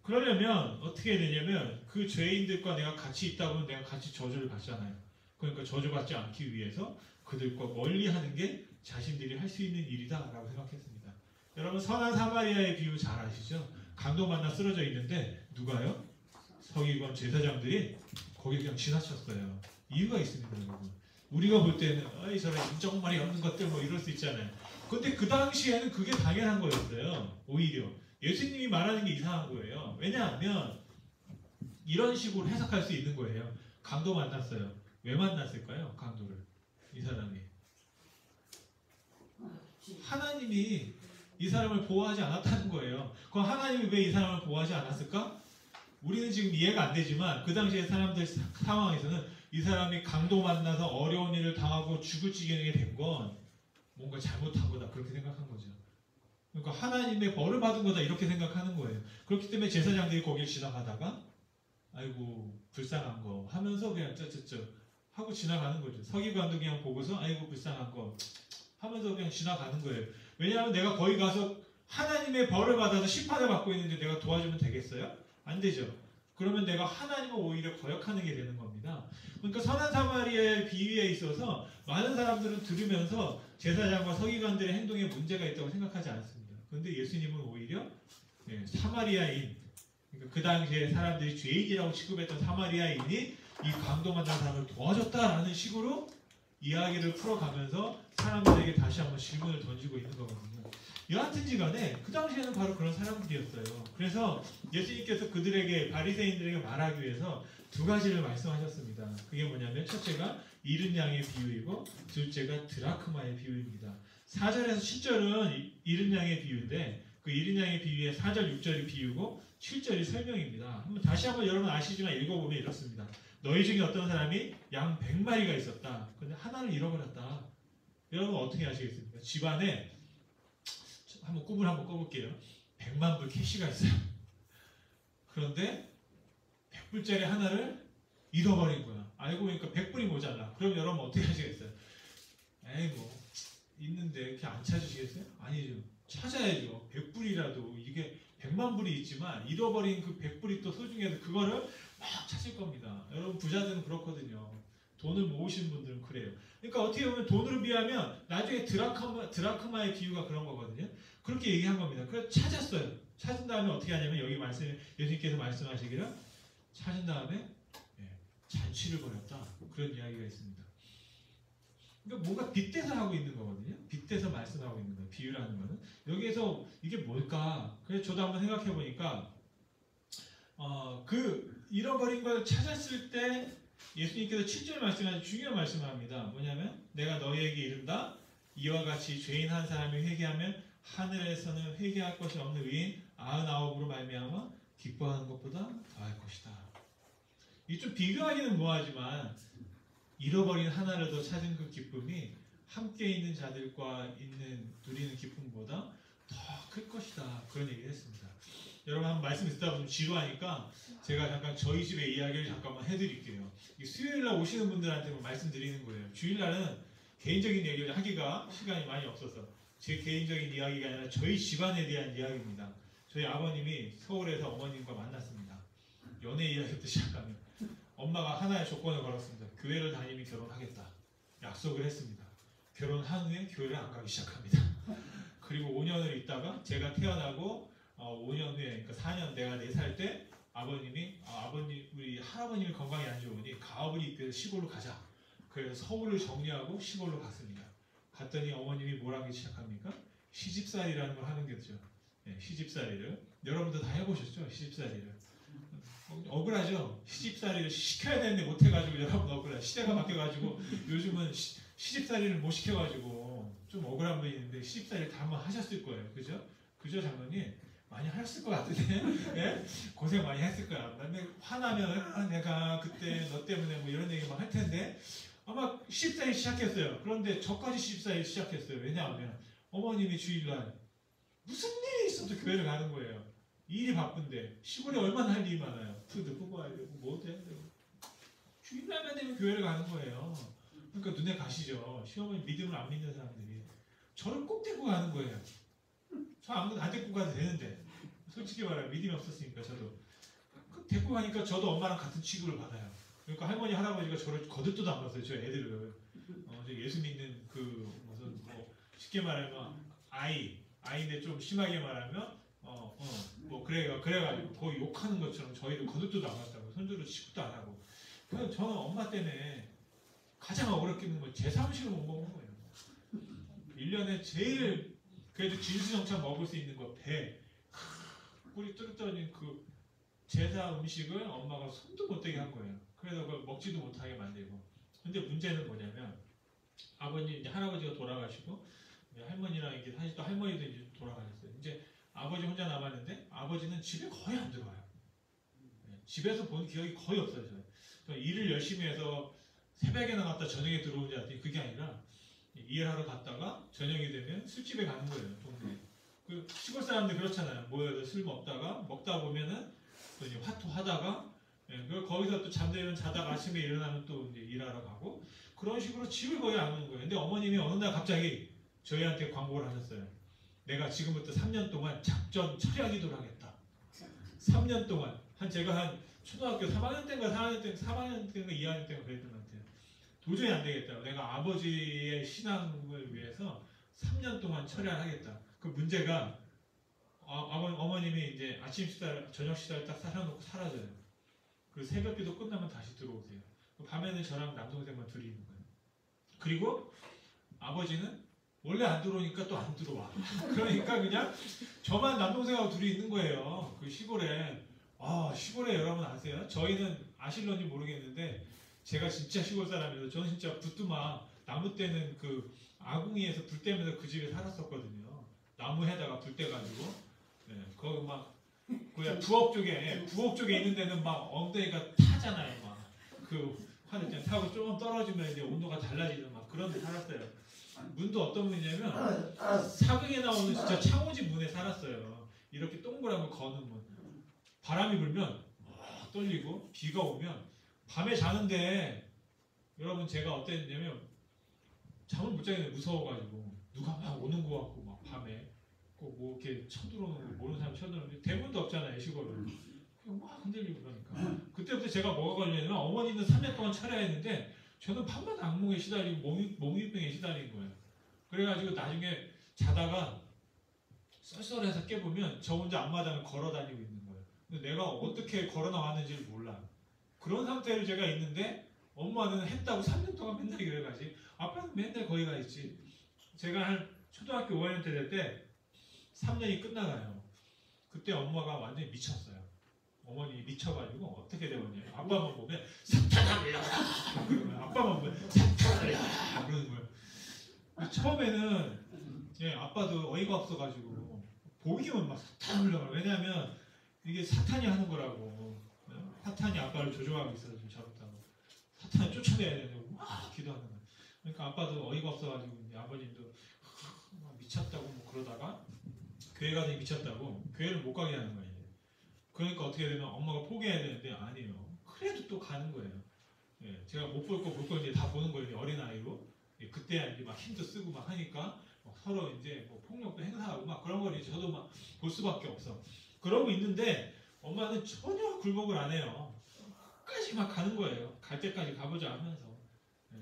그러려면 어떻게 되냐면 그 죄인들과 내가 같이 있다 보면 내가 같이 저주를 받잖아요. 그러니까 저주받지 않기 위해서 그들과 멀리 하는 게 자신들이 할 수 있는 일이다라고 생각했습니다. 여러분, 선한 사마리아의 비유 잘 아시죠? 강도 만나 쓰러져 있는데 누가요? 서기관 제사장들이 거기 그냥 지나쳤어요. 이유가 있습니다, 여러분. 우리가 볼 때는 어이 저런 인정말이 없는 것들 뭐 이럴 수 있잖아요. 근데 그 당시에는 그게 당연한 거였어요. 오히려 예수님이 말하는 게 이상한 거예요. 왜냐하면 이런 식으로 해석할 수 있는 거예요. 강도 만났어요. 왜 만났을까요? 강도를. 이 사람이 하나님이 이 사람을 보호하지 않았다는 거예요. 그럼 하나님이 왜 이 사람을 보호하지 않았을까? 우리는 지금 이해가 안 되지만 그 당시에 사람들 상황에서는 이 사람이 강도 만나서 어려운 일을 당하고 죽을 지경에 된 건 뭔가 잘못한 거다, 그렇게 생각한 거죠. 그러니까 하나님의 벌을 받은 거다, 이렇게 생각하는 거예요. 그렇기 때문에 제사장들이 거길 지나가다가 아이고 불쌍한 거 하면서 그냥 쩌쩌쩌 하고 지나가는 거죠. 서기관도 그냥 보고서 아이고 불쌍한 거 하면서 그냥 지나가는 거예요. 왜냐하면 내가 거기 가서 하나님의 벌을 받아서 심판을 받고 있는데 내가 도와주면 되겠어요? 안 되죠. 그러면 내가 하나님을 오히려 거역하는 게 되는 겁니다. 그러니까 선한 사마리아의 비유에 있어서 많은 사람들은 들으면서 제사장과 서기관들의 행동에 문제가 있다고 생각하지 않습니다. 그런데 예수님은 오히려 사마리아인, 그러니까 그 당시에 사람들이 죄인이라고 취급했던 사마리아인이 이 강도 만난 사람을 도와줬다라는 식으로 이야기를 풀어가면서 사람들에게 다시 한번 질문을 던지고 있는 거거든요. 여하튼지 간에 그 당시에는 바로 그런 사람들이었어요. 그래서 예수님께서 그들에게, 바리새인들에게 말하기 위해서 두 가지를 말씀하셨습니다. 그게 뭐냐면 첫째가 잃은 양의 비유이고 둘째가 드라크마의 비유입니다. 4절에서 7절은 잃은 양의 비유인데 그 잃은 양의 비유에 4절, 6절이 비유고 7절이 설명입니다. 다시 한번 여러분 아시지만 읽어보면 이렇습니다. 너희 중에 어떤 사람이 양 100마리가 있었다. 근데 하나를 잃어버렸다. 여러분 어떻게 하시겠습니까? 집안에 한번 꿈을 한번 꿔볼게요. 100만 불 캐시가 있어요. 그런데 100불짜리 하나를 잃어버린 거야. 알고 보니까 100불이 모자라. 그럼 여러분 어떻게 하시겠어요? 에이 뭐 있는데 이렇게 안 찾으시겠어요? 아니죠. 찾아야죠. 100불이라도 이게 100만 불이 있지만 잃어버린 그 100불이 또 소중해서 그거를 막 찾을 겁니다. 여러분 부자들은 그렇거든요. 돈을 모으시는 분들은 그래요. 그러니까 어떻게 보면 돈으로 비하면 나중에 드라크마의 비유가 그런 거거든요. 그렇게 얘기한 겁니다. 그래서 찾았어요. 찾은 다음에 어떻게 하냐면 여기 예수님께서 말씀하시기를 찾은 다음에 잔치를 벌였다. 그런 이야기가 있습니다. 그러니까 뭔가 빗대서 하고 있는 거거든요. 빗대서 말씀하고 있는 거예요. 비유라는 거는. 여기에서 이게 뭘까? 그래서 저도 한번 생각해 보니까 그 잃어버린 걸 찾았을 때 예수님께서 7절 말씀하신 중요한 말씀을 합니다. 뭐냐면 내가 너희에게 이른다. 이와 같이 죄인 한 사람이 회개하면 하늘에서는 회개할 것이 없는 의인 99으로 말미암아 기뻐하는 것보다 더할 것이다. 이 좀 비교하기는 뭐하지만 잃어버린 하나를 더 찾은 그 기쁨이 함께 있는 자들과 누리는 기쁨보다 더 클 것이다. 그런 얘기를 했습니다. 여러분 한번 말씀 듣다 보면 지루하니까 제가 잠깐 저희 집의 이야기를 잠깐만 해드릴게요. 수요일날 오시는 분들한테 말씀드리는 거예요. 주일날은 개인적인 얘기를 하기가 시간이 많이 없어서 제 개인적인 이야기가 아니라 저희 집안에 대한 이야기입니다. 저희 아버님이 서울에서 어머님과 만났습니다. 연애 이야기부터 시작하면 엄마가 하나의 조건을 걸었습니다. 교회를 다니면 결혼하겠다. 약속을 했습니다. 결혼한 후에 교회를 안 가기 시작합니다. 그리고 5년을 있다가 제가 태어나고 5년 후에, 그러니까 4년, 내가 4살 때 아버님이 우리 할아버님이 건강이 안 좋으니 가업을 입혀서 시골로 가자. 그래서 서울을 정리하고 시골로 갔습니다. 갔더니 어머님이 뭘 하기 시작합니까? 시집살이라는 걸 하는 거죠. 네, 시집살이를. 여러분도 다 해보셨죠? 시집살이를. 억울하죠? 시집살이를 시켜야 되는데 못해가지고 여러분 억울해요. 시대가 바뀌어가지고 요즘은 시집살이를 못 시켜가지고 좀 억울한 분이 있는데 시집살이를 다 한번 하셨을 거예요. 그죠? 그죠, 장로님? 많이 하셨을 것 같은데 네? 고생 많이 했을 거야. 화나면 내가 그때 너 때문에 뭐 이런 얘기 막 할 텐데 아마 시집살이 시작했어요. 그런데 저까지 시집살이 시작했어요. 왜냐하면 어머님이 주일날 무슨 일이 있어도 교회를 가는 거예요. 일이 바쁜데 시골에 얼마나 할 일이 많아요. 푸드 뽑아야 되고 뭐도 해야 되고 주일날만 되면 교회를 가는 거예요. 그러니까 눈에 가시죠. 시어머니 믿음을 안 믿는 사람들이 저를 꼭 데리고 가는 거예요. 저 아무도 안 데리고 가도 되는데 솔직히 말하면 믿음이 없었으니까 저도 데리고 가니까 저도 엄마랑 같은 취급을 받아요. 그러니까 할머니 할아버지가 저를 거들떠도 안 봤어요. 저 애들을 예수 믿는 그 무슨 뭐 쉽게 말하면 아이인데 좀 심하게 말하면 뭐 그래가지고 거의 욕하는 것처럼 저희를 거들떠도 안 봤다고 손주로 취급도 안 하고 그래서 저는 엄마 때문에 가장 억울했겠는 건 제 사무실을 못 먹는 거예요. 1년에 제일 그래도 진수정찬 먹을 수 있는 거 배 꿀이 뚫어진 그 제사 음식을 엄마가 손도 못 대게 한 거예요. 그래서 그걸 먹지도 못하게 만들고. 근데 문제는 뭐냐면 아버님 이제 할아버지가 돌아가시고 이제 할머니랑 이게 사실 또 할머니도 이제 돌아가셨어요. 이제 아버지 혼자 남았는데 아버지는 집에 거의 안 들어와요. 집에서 본 기억이 거의 없어요. 저는 일을 열심히 해서 새벽에 나갔다 저녁에 들어오지 않더니 그게 아니라 일하러 갔다가 저녁이 되면 술집에 가는 거예요. 동네에. 그 시골 사람들 그렇잖아요. 모여서 술 먹다 보면은 또 이제 화투하다가 거기서 또 잠들면 자다가 아침에 일어나면 또 이제 일하러 가고 그런 식으로 집을 거의 안 오는 거예요. 근데 어머님이 어느 날 갑자기 저희한테 광고를 하셨어요. 내가 지금부터 3년 동안 작전 철야기도를 하겠다. 3년 동안 제가 한 초등학교 3학년 때인가 3학년 때인가 2학년 때인가 그랬던 것 같아요. 도저히 안 되겠다. 내가 아버지의 신앙을 위해서 3년 동안 철야를 하겠다. 그 문제가 어머님이 이제 아침 식사, 저녁 식사를 딱 사셔놓고 사라져요. 그리고 새벽기도 끝나면 다시 들어오세요. 밤에는 저랑 남동생만 둘이 있는 거예요. 그리고 아버지는 원래 안 들어오니까 또 안 들어와. 그러니까 그냥 저만 남동생하고 둘이 있는 거예요. 그 시골에. 시골에 여러분 아세요? 저희는 아실런지 모르겠는데 제가 진짜 시골 사람이라서 저는 진짜 부뚜막 나무 떼는 그 아궁이에서 불 떼면서 그 집에 살았었거든요. 나무에다가 불 떼가지고 거기 막 부엌 쪽에 있는 데는 막 엉덩이가 타잖아요. 막 그 화를 타고 조금 떨어지면 이제 온도가 달라지는 막 그런 데 살았어요. 문도 어떤 문이냐면 사극에 나오는 진짜 창호지 문에 살았어요. 이렇게 동그란 거 거는 문. 바람이 불면 떨리고 비가 오면 밤에 자는데 여러분 제가 어땠냐면 잠을 못 자겠네. 무서워가지고 누가 막 오는 거 같고 막 밤에 꼭 뭐 이렇게 쳐들어오는 거 모르는 사람 쳐들어오는데 대문도 없잖아요. 시골은 그냥 막 흔들리고 그러니까 그때부터 제가 뭐가 걸리냐면 어머니는 3년 동안 철야했는데 저는 밤마다 악몽에 시달리고 몽유병에 시달린 거예요. 그래가지고 나중에 자다가 썰썰해서 깨보면 저 혼자 앞마당을 걸어다니고 있는 거예요. 근데 내가 어떻게 걸어 나왔는지를 몰라. 그런 상태로 제가 있는데 엄마는 했다고 3년 동안 맨날 그래가지. 아빠는 맨날 거기 가 있지. 제가 한 초등학교 5학년 때 될 때 3년이 끝나가요. 그때 엄마가 완전히 미쳤어요. 어머니 미쳐가지고 어떻게 되었냐면 아빠만 보면 사탄아 물러라 그러면 아빠만 보면 사탄아 물러라 그러는 거예요. 처음에는 아빠도 어이가 없어가지고 보기만 막 사탄아 물러라. 왜냐하면 이게 사탄이 하는 거라고. 사탄이 아빠를 조종하고 있어서 좀 잘못하고 사탄을 쫓아내야 되는데 막 기도하는 거예요. 그러니까 아빠도 어이가 없어가지고 아버님도 미쳤다고 뭐 그러다가 교회 가더니 미쳤다고 교회를 못 가게 하는 거예요. 그러니까 어떻게 되면 엄마가 포기해야 되는데 아니에요. 그래도 또 가는 거예요. 예, 제가 못 볼 거 볼 거 이제 다 보는 거예요. 어린 아이로. 예, 그때 이제 막 힘도 쓰고 막 하니까 막 서로 이제 뭐 폭력도 행사하고 막 그런 걸 이제 저도 막 볼 수밖에 없어. 그러고 있는데 엄마는 전혀 굴복을 안 해요. 끝까지 막 가는 거예요. 갈 때까지 가보자 하면서. 예.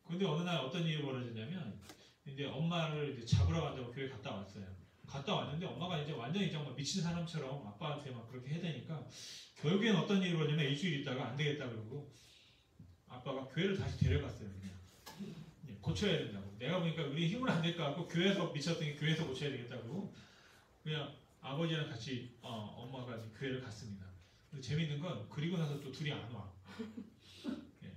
근데 어느 날 어떤 일이 벌어졌냐면 이제 엄마를 이제 잡으러 간다고 교회 갔다 왔어요. 갔다 왔는데 엄마가 이제 완전히 정말 미친 사람처럼 아빠한테 막 그렇게 해대니까 결국엔 어떤 일이 벌어졌냐면 일주일 있다가 안 되겠다 그러고 아빠가 교회를 다시 데려갔어요. 그냥 고쳐야 된다고. 내가 보니까 우리 힘을 안 될 것 같고 교회에서 미쳤더니 교회에서 고쳐야 되겠다고 그냥 아버지랑 같이 엄마가 이제 교회를 갔습니다. 근데 재밌는 건 그리고 나서 또 둘이 안 와. 예.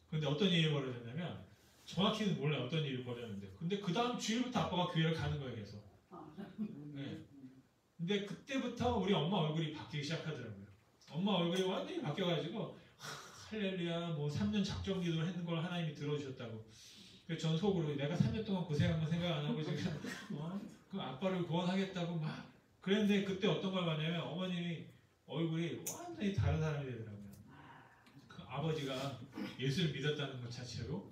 근데 어떤 일이 벌어졌냐면 정확히는 몰라요. 어떤 일이 벌어졌는데 근데 그 다음 주일부터 아빠가 교회를 가는 거예요. 계속. 예. 근데 그때부터 우리 엄마 얼굴이 바뀌기 시작하더라고요. 엄마 얼굴이 완전히 바뀌어가지고 할렐루야 뭐 3년 작정 기도를 했는 걸 하나님이 들어주셨다고. 그래서 전 속으로 내가 3년 동안 고생한 거 생각 안 하고 지금 그 아빠를 구원하겠다고 막 그랬는데 그때 어떤 걸 봤냐면 어머님이 얼굴이 완전히 다른 사람이 되더라고요. 그 아버지가 예수를 믿었다는 것 자체로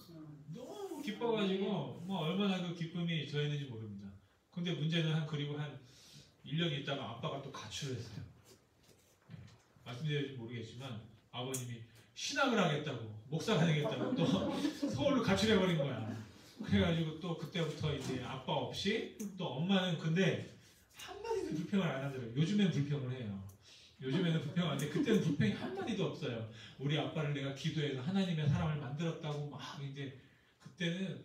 너무 기뻐가지고 뭐 얼마나 그 기쁨이 저했는지 모릅니다. 근데 문제는 그리고 한 1년 있다가 아빠가 또 가출을 했어요. 말씀드릴지 모르겠지만 아버님이 신학을 하겠다고 목사가 되겠다고 또 서울로 가출해버린 거야. 그래가지고 또 그때부터 이제 아빠 없이 또 엄마는 근데 한마디도 불평을 안 하더라고요. 요즘엔 불평을 해요. 요즘에는 불평을 하는데 그때는 불평이 한마디도 없어요. 우리 아빠를 내가 기도해서 하나님의 사람을 만들었다고 막 이제 그때는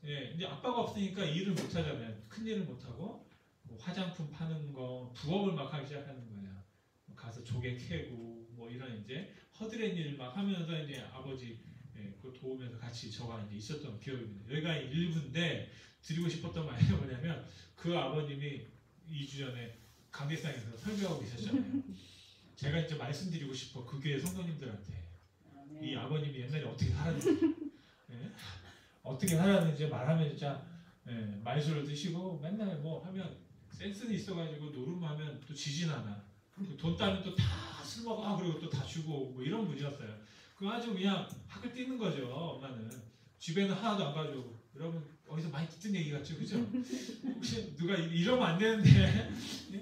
예, 이제 아빠가 없으니까 일을 못 하잖아요. 큰 일을 못 하고 뭐 화장품 파는 거 부업을 막 하기 시작하는 거예요. 가서 조개 캐고 뭐 이런 이제 허드렛 일을 막 하면서 이제 아버지 예, 그 도우면서 같이 저가 이제 있었던 기억입니다. 여기가 일부인데 드리고 싶었던 말이 뭐냐면 그 아버님이 2주 전에 강대상에서 설교하고 계셨잖아요. 제가 이제 말씀드리고 싶어 그 교회 성도님들한테 이 아버님이 옛날에 어떻게 살았는지 예? 어떻게 살았는지 말하면 진짜 예, 말수를 드시고 맨날 뭐 하면 센스는 있어가지고 노름하면 또 지진 않아. 돈 따면 또 다 술 먹어 그리고 또 다 주고 뭐 이런 분이었어요. 그 아주 그냥 학을 뛰는 거죠. 엄마는 집에는 하나도 안 가져오고. 여러분 어디서 많이 듣던 얘기 같죠, 그죠? 혹시 누가 이러면 안 되는데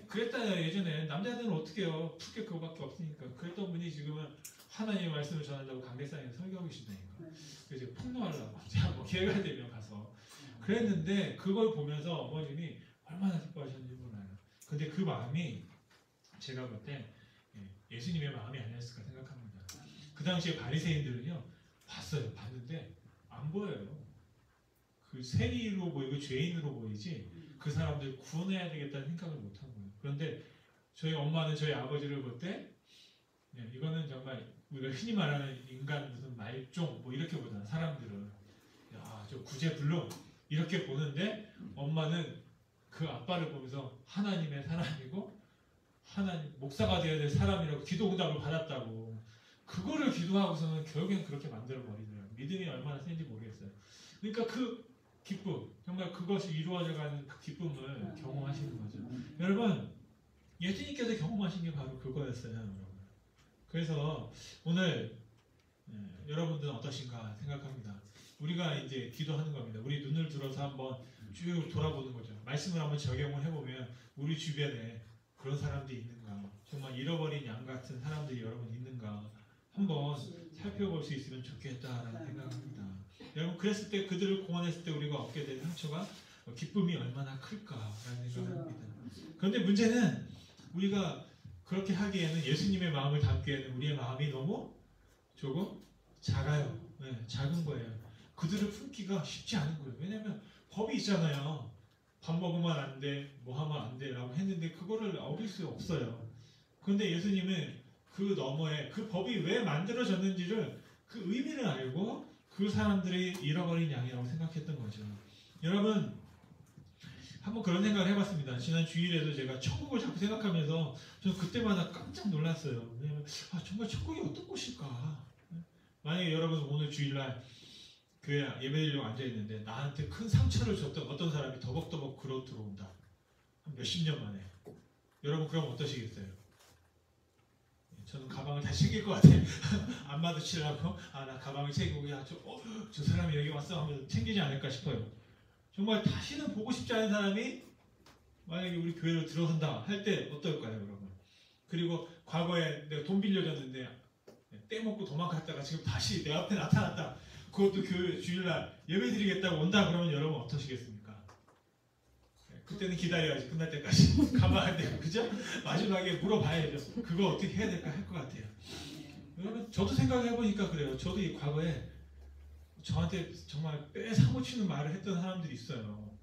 그랬다요 예전에. 남자들은 어떻게 해요? 풀게 그거밖에 없으니까. 그랬던 분이 지금은 하나님의 말씀을 전한다고 강대상에서 설교하고 계신다니까. 그래서 폭로하려고 제가 뭐 기회가 되면 가서 그랬는데 그걸 보면서 어머님이 얼마나 기뻐하셨는지 몰라요. 근데 그 마음이 제가 볼 때 예수님의 마음이 아니었을까 생각합니다. 그 당시에 바리새인들은요 봤어요. 봤는데 안 보여요. 그 세리로 보이고 죄인으로 보이지 그 사람들 구원해야 되겠다는 생각을 못한 거예요. 그런데 저희 엄마는 저희 아버지를 볼 때 이거는 정말 우리가 흔히 말하는 인간 무슨 말종 뭐 이렇게 보잖아. 사람들은 야, 저 구제불능 이렇게 보는데 엄마는 그 아빠를 보면서 하나님의 사람이고 하나님 목사가 되어야 될 사람이라고 기도 응답을 받았다고 그거를 기도하고서는 결국엔 그렇게 만들어 버리더라고요. 믿음이 얼마나 센지 모르겠어요. 그러니까 그 기쁨 정말 그것이 이루어져가는 그 기쁨을 경험하시는 거죠. 여러분 예수님께서 경험하신 게 바로 그거였어요. 여러분. 그래서 오늘 여러분들은 어떠신가 생각합니다. 우리가 이제 기도하는 겁니다. 우리 눈을 들어서 한번 쭉 돌아보는 거죠. 말씀을 한번 적용을 해보면 우리 주변에 그런 사람들이 있는가, 정말 잃어버린 양 같은 사람들이 여러분 있는가 한번 살펴볼 수 있으면 좋겠다라는 생각합니다. 여러분 그랬을 때 그들을 구원했을 때 우리가 얻게 된 상처가 기쁨이 얼마나 클까라는 생각을 합니다. 그런데 문제는 우리가 그렇게 하기에는 예수님의 마음을 담기에는 우리의 마음이 너무 조금 작아요. 작은 거예요. 그들을 품기가 쉽지 않은 거예요. 왜냐하면 법이 있잖아요. 밥 먹으면 안 돼, 뭐 하면 안 돼 라고 했는데 그거를 어길 수 없어요. 그런데 예수님은 그 너머에 그 법이 왜 만들어졌는지를 그 의미를 알고 그 사람들이 잃어버린 양이라고 생각했던 거죠. 여러분 한번 그런 생각을 해봤습니다. 지난 주일에도 제가 천국을 자꾸 생각하면서 저는 그때마다 깜짝 놀랐어요. 왜냐면 정말 천국이 어떤 곳일까? 만약에 여러분 오늘 주일날 교회 예배드리려고 앉아있는데 나한테 큰 상처를 줬던 어떤 사람이 더벅더벅 걸어 들어온다. 한 몇십 년 만에. 여러분 그럼 어떠시겠어요? 저는 가방을 다 챙길 것 같아요. 안 마주치려고 나 가방을 챙기고 저 사람이 여기 왔어 하면서 챙기지 않을까 싶어요. 정말 다시는 보고 싶지 않은 사람이 만약에 우리 교회로 들어선다 할 때 어떨까요, 여러분? 그리고 과거에 내가 돈 빌려줬는데 떼먹고 도망갔다가 지금 다시 내 앞에 나타났다. 그것도 교회 주일날 예배 드리겠다고 온다 그러면 여러분 어떠시겠습니까? 그때는 기다려야지. 끝날 때까지. 가만 안 되고, 그죠? 마지막에 물어봐야죠. 그거 어떻게 해야 될까 할 것 같아요. 여러분, 저도 생각해보니까 그래요. 저도 이 과거에 저한테 정말 뼈에 사무치는 말을 했던 사람들이 있어요.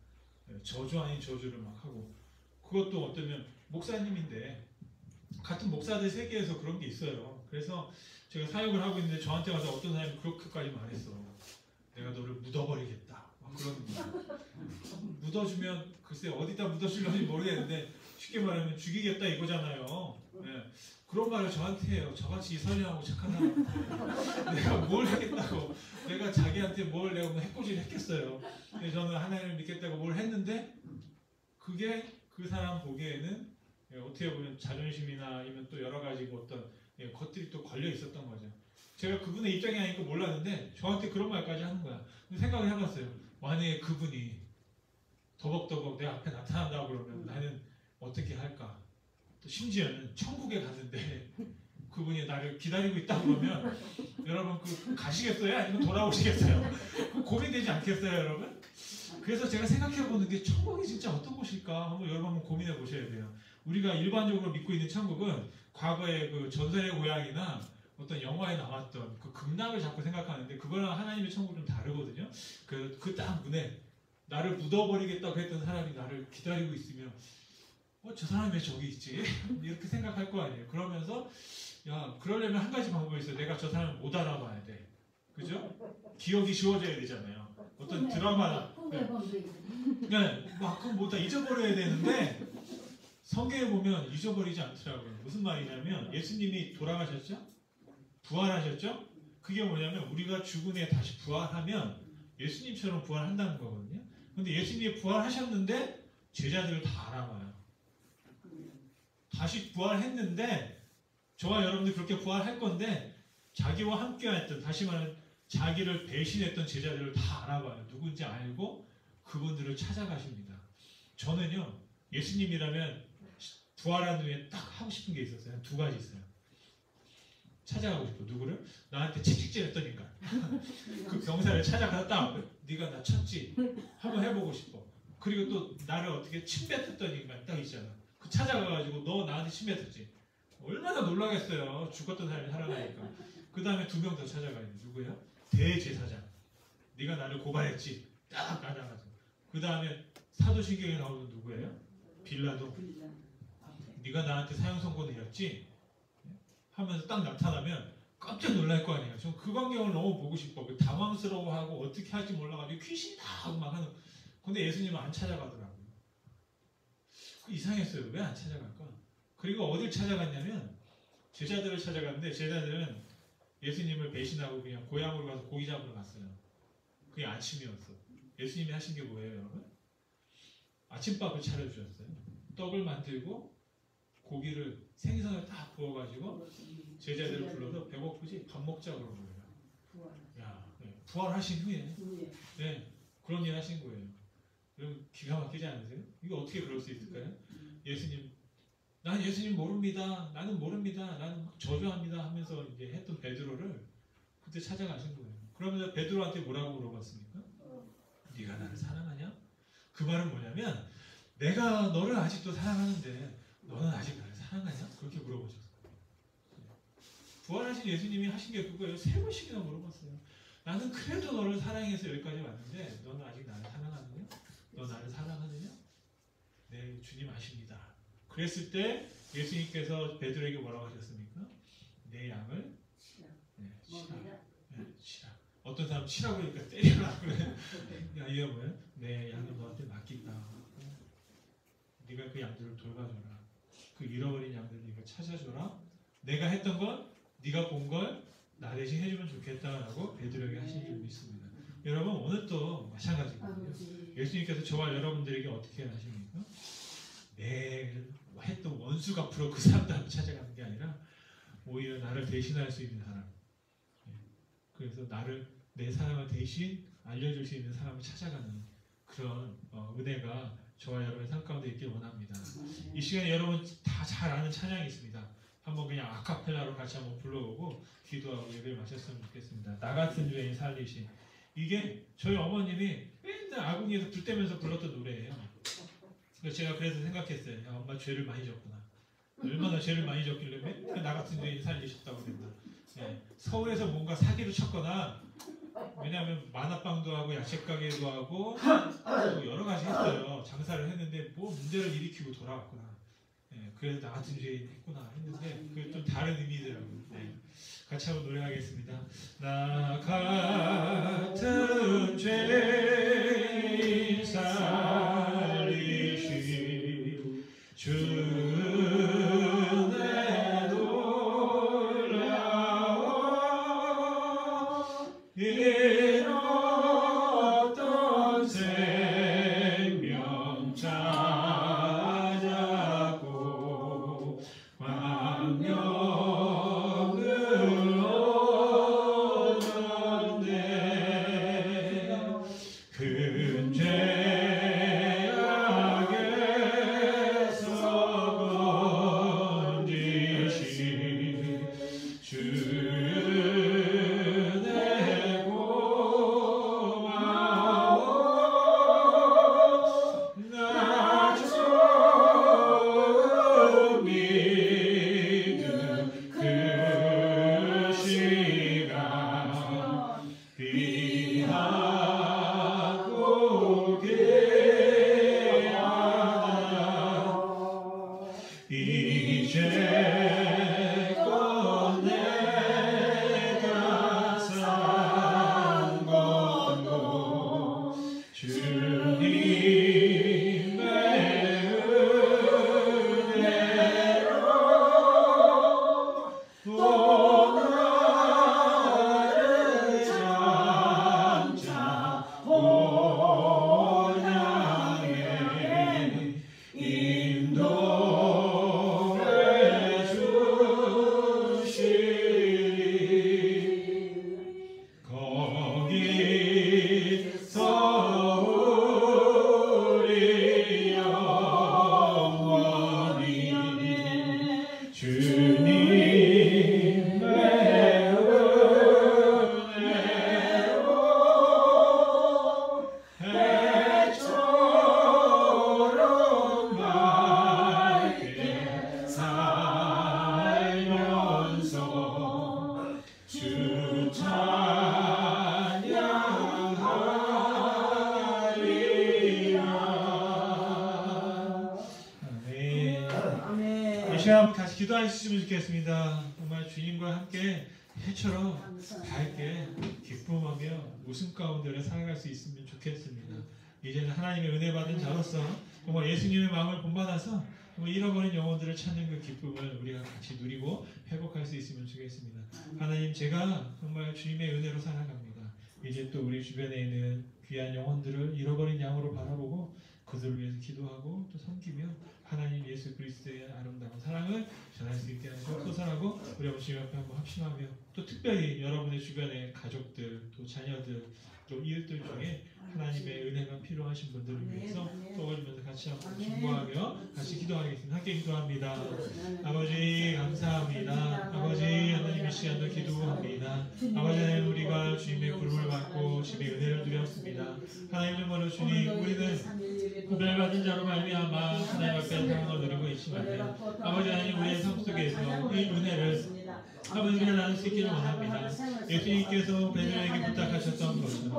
저주 아닌 저주를 막 하고. 그것도 어쩌면 목사님인데, 같은 목사들 세계에서 그런 게 있어요. 그래서 제가 사역을 하고 있는데 저한테 와서 어떤 사람이 그렇게까지 말했어. 내가 너를 묻어버리겠다. 막 그런 거. 묻어주면 글쎄 어디다 묻어주려는지 모르겠는데 쉽게 말하면 죽이겠다 이거잖아요. 네. 그런 말을 저한테 해요. 저같이 선량하고 착한 사람 내가 뭘 하겠다고, 내가 자기한테 뭘 내가 뭐 해코지를 했겠어요. 저는 하나님을 믿겠다고 뭘 했는데 그게 그 사람 보기에는 어떻게 보면 자존심이나 아니면 또 여러 가지 어떤 것들이 또 걸려 있었던 거죠. 제가 그분의 입장이 아니니까 몰랐는데 저한테 그런 말까지 하는 거야. 생각을 해봤어요. 만약에 그분이 더벅더벅 내 앞에 나타난다고 그러면 나는 어떻게 할까? 또 심지어는 천국에 갔는데 그분이 나를 기다리고 있다 그러면 여러분 가시겠어요? 아니면 돌아오시겠어요? 고민되지 않겠어요, 여러분? 그래서 제가 생각해보는 게 천국이 진짜 어떤 곳일까? 여러분 한번 고민해 보셔야 돼요. 우리가 일반적으로 믿고 있는 천국은 과거의 그 전설의 고향이나 어떤 영화에 나왔던 그 극락을 자꾸 생각하는데 그거랑 하나님의 천국은 좀 다르거든요. 그 딱 문에 나를 묻어버리겠다고 했던 사람이 나를 기다리고 있으면 저 사람이 왜 저기 있지? 이렇게 생각할 거 아니에요. 그러면서 그러려면 한 가지 방법이 있어요. 내가 저 사람을 못 알아봐야 돼. 그죠? 기억이 지워져야 되잖아요. 어떤 드라마나 막 그건 뭐 다 잊어버려야 되는데 성경에 보면 잊어버리지 않더라고요. 무슨 말이냐면 예수님이 돌아가셨죠? 부활하셨죠? 그게 뭐냐면 우리가 죽은 후에 다시 부활하면 예수님처럼 부활한다는 거거든요. 근데 예수님이 부활하셨는데 제자들을 다 알아봐요. 다시 부활했는데 저와 여러분들 그렇게 부활할 건데 자기와 함께했던, 다시 말하면 자기를 배신했던 제자들을 다 알아봐요. 누군지 알고 그분들을 찾아가십니다. 저는요 예수님이라면 부활한 후에 딱 하고 싶은 게 있었어요. 두 가지 있어요. 찾아가고 싶어. 누구를? 나한테 채찍질했던 인간. 그 병사를 찾아가서 딱 네가 나 쳤지? 한번 해보고 싶어. 그리고 또 나를 어떻게 침뱉었던 인간 딱 있잖아. 그 찾아가가지고 너 나한테 침뱉었지? 얼마나 놀라겠어요. 죽었던 사람이 살아나니까. 그 다음에 두 명 더 찾아가야 돼. 누구예요? 대제사장. 네가 나를 고발했지? 딱 나가가지고. 그 다음에 사도신경에 나오는 누구예요? 빌라도. 네가 나한테 사형 선고 내렸지? 하면서 딱 나타나면 깜짝 놀랄 거 아니에요. 전 그 광경을 너무 보고 싶어. 당황스러워하고 어떻게 할지 몰라가지고 귀신이다 하고 막 하는. 근데 예수님은 안 찾아가더라고요. 이상했어요. 왜 안 찾아갈까? 그리고 어딜 찾아갔냐면 제자들을 찾아갔는데 제자들은 예수님을 배신하고 그냥 고향으로 가서 고기 잡으러 갔어요. 그게 아침이었어. 예수님이 하신 게 뭐예요, 여러분? 아침밥을 차려주셨어요. 떡을 만들고 고기를 생선을 딱 구워가지고 제자들을 불러서 배고프지? 밥 먹자고 그런 거예요. 부활하신 후에 그런 일 하신 거예요. 여러분 기가 막히지 않으세요? 이거 어떻게 그럴 수 있을까요? 예수님, 난 예수님 모릅니다. 나는 모릅니다. 나는 막 저주합니다 하면서 이제 했던 베드로를 그때 찾아가신 거예요. 그러면서 베드로한테 뭐라고 물어봤습니까? 네가 나를 사랑하냐? 그 말은 뭐냐면 내가 너를 아직도 사랑하는데 너는 아직 나를 사랑하냐? 그렇게 물어보셨어요. 부활하신 예수님이 하신 게 그거예요. 3번씩이나 물어봤어요. 나는 그래도 너를 사랑해서 여기까지 왔는데 너는 아직 나를 사랑하느냐? 너 나를 사랑하느냐? 네, 주님 아십니다. 그랬을 때 예수님께서 베드로에게 뭐라고 하셨습니까? 내 양을 치라. 어떤 사람 치라고 그러니까 때려라 그래. 야, 이게 뭐야? 내 양을 너한테 맡긴다. 네가 그 양들을 돌봐줘라. 그 잃어버린 양들을 네가 찾아줘라. 내가 했던 건 네가 본 걸 나 대신 해주면 좋겠다라고 베드로에게 하신 줄 믿습니다. 여러분 오늘 또 마찬가지거든요. 예수님께서 저와 여러분들에게 어떻게 하십니까? 내 했던 원수 갚으러 그 사람들을 찾아가는 게 아니라 오히려 나를 대신할 수 있는 사람. 그래서 내 사랑을 대신 알려줄 수 있는 사람을 찾아가는 그런 은혜가 저와 여러분의 삶 가운데 있길 원합니다. 이 시간에 여러분 다 잘 아는 찬양이 있습니다. 한번 그냥 아카펠라로 같이 한번 불러보고 기도하고 예배를 마쳤으면 좋겠습니다. 나 같은 죄인 살리신. 이게 저희 어머님이 맨날 아궁이에서 불 떼면서 불렀던 노래예요. 제가 그래서 생각했어요. 야, 엄마 죄를 많이 졌구나. 얼마나 죄를 많이 졌길래 맨날 나 같은 죄인 살리셨다고 그랬나. 네. 서울에서 뭔가 사기를 쳤거나, 왜냐하면 만화방도 하고 야채가게도 하고 또 여러 가지 했어요. 장사를 했는데 뭐 문제를 일으키고 돌아왔구나. 네. 그래서 나 같은 죄인 했구나 했는데 그게 좀 다른 의미더라고요. 네. 같이 한번 노래하겠습니다. 나 같은 죄인 살리신 주 같이 기도해 주시면 좋겠습니다. 정말 주님과 함께 해처럼 밝게 기쁨하며 웃음 가운데 살아갈 수 있으면 좋겠습니다. 이제는 하나님의 은혜 받은 자로서 정말 예수님의 마음을 본받아서 정말 잃어버린 영혼들을 찾는 그 기쁨을 우리가 같이 누리고 회복할 수 있으면 좋겠습니다. 하나님, 제가 정말 주님의 은혜로 살아갑니다. 이제 또 우리 주변에 있는 귀한 영혼들을 잃어버린 양으로 바라보고 그들을 위해서 기도하고 또 섬기며 하나님 예수 그리스도의 아름다운 사랑을 전할 수 있게 하시옵소서라고 우리 아버지 앞에 한번 합심하며, 또 특별히 여러분의 주변의 가족들, 또 자녀들, 또 이웃들 중에 하나님의 은혜가 필요하신 분들을 위해서 떠올리면서 같이 한번 중보하며 같이 기도하겠습니다. 함께 기도합니다. 아버지 감사합니다. 아버지 하나님 이 시간도 기도합니다. 아버지 하나님, 우리가 주님의 부름을 받고 주님의 은혜를 누렸습니다. 하나님 정말로 주님, 우리는 구별받은 자로 말미암아 하나님 앞에 사랑을 누리고 있지만 아버지 하나님, 우리의 삶 속에서 이 은혜를 아버지 우리가 나눌 수 있기를 원합니다. 예수님께서 베드로에게 부탁하셨던 것은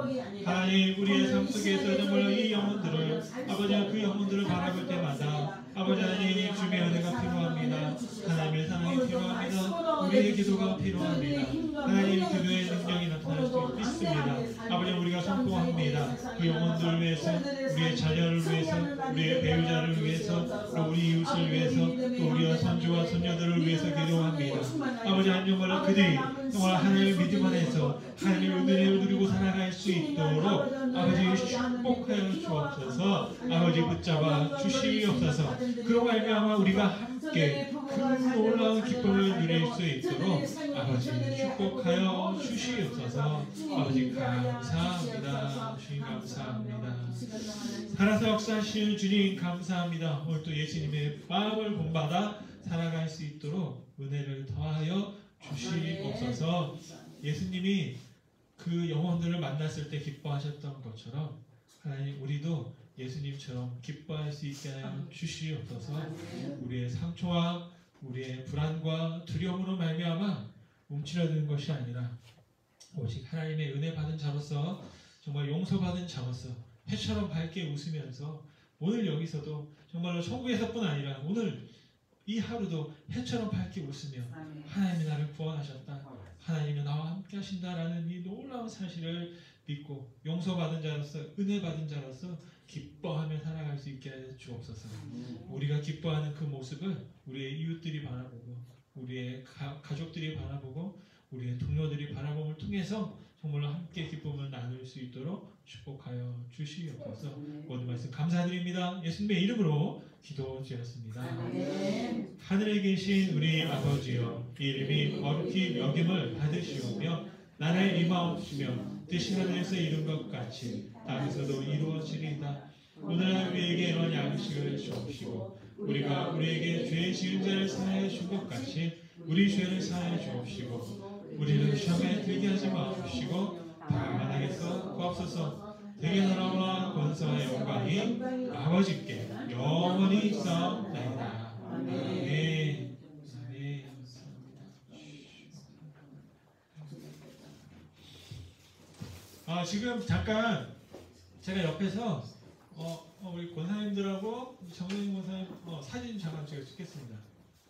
하나님 우리의 삶 속에서 정말 이 영혼들을 아버지 그 영혼들을 바라볼 때마다 아버지 하나님 주님의 은혜가 필요합니다. 하나님의 사랑이 필요합니다. 우리의 기도가 필요합니다. 하나님 기도의 능력이 나타날 수 있습니다. 아버지 우리가 선포합니다. 그 영혼들을 위해서, 우리의 자녀를 위해서, 우리의 배우자를 위해서, 또 우리 이웃을 위해서, 또 우리의 손주와 손녀들을 위해서 기도합니다. 아버지 하나님 정말 그들이 정말 하나님의 믿음 안에서 하나님의 은혜를 누리고 살아갈 수 있도록 아버지 축복하여 주옵소서. 아버지 붙잡아 주시옵소서. 그로 말미암아 우리가 함께 큰 놀라운 기쁨을 누릴 수 있도록 아버지 축복하여 주시옵소서. 아버지 감사합니다. 주님 감사합니다. 살아서 역사하실 주님 감사합니다. 오늘 또 예수님의 마음을 본받아 살아갈 수 있도록 은혜를 더하여 주시옵소서. 예수님이 그 영혼들을 만났을 때 기뻐하셨던 것처럼 하나님 우리도 예수님처럼 기뻐할 수 있게 하여 주시옵소서. 우리의 상처와 우리의 불안과 두려움으로 말미암아 움츠러드는 것이 아니라 오직 하나님의 은혜 받은 자로서 정말 용서받은 자로서 해처럼 밝게 웃으면서 오늘 여기서도 정말로 천국에서뿐 아니라 오늘 이 하루도 해처럼 밝게 웃으며 하나님이 나를 구원하셨다, 하나님이 나와 함께 하신다라는 이 놀라운 사실을 믿고 용서받은 자로서 은혜 받은 자로서 기뻐하며 살아갈 수 있게 하여 주옵소서. 우리가 기뻐하는 그 모습을 우리의 이웃들이 바라보고 우리의 가족들이 바라보고 우리의 동료들이 바라봄을 통해서 정말로 함께 기쁨을 나눌 수 있도록 축복하여 주시옵소서. 모든 말씀 감사드립니다. 예수님의 이름으로 기도드렸습니다. 하늘에 계신 우리 아버지여, 이름이 거룩히 여김을 받으시오며 나라의 임하옵시며 뜻이 하늘에서 이룬 것 같이 땅에서도 이루어지리이다. 오늘날 우리에게 이런 양식을 주옵시고 우리가 우리에게 죄 지은 자를 사하여 준 것 같이 우리 죄를 사하여 주옵시고 우리는 시험에 들게 하지 마옵시고 다만 하게서 구하옵소서. 대개 나라와 권세와 영광이 아버지께 영원히 있사옵나이다. 아멘. 지금 잠깐 제가 옆에서 우리 권사님들하고 정선임 권사님 사진 잠깐 제가 찍겠습니다.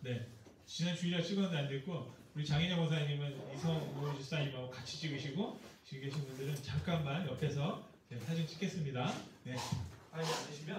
네, 지난 주일에 찍었는데 안 됐고 우리 장인영 권사님은 이성우 집사님하고 같이 찍으시고 지금 계신 분들은 잠깐만 옆에서 사진 찍겠습니다. 네, 빨리 앉으시면.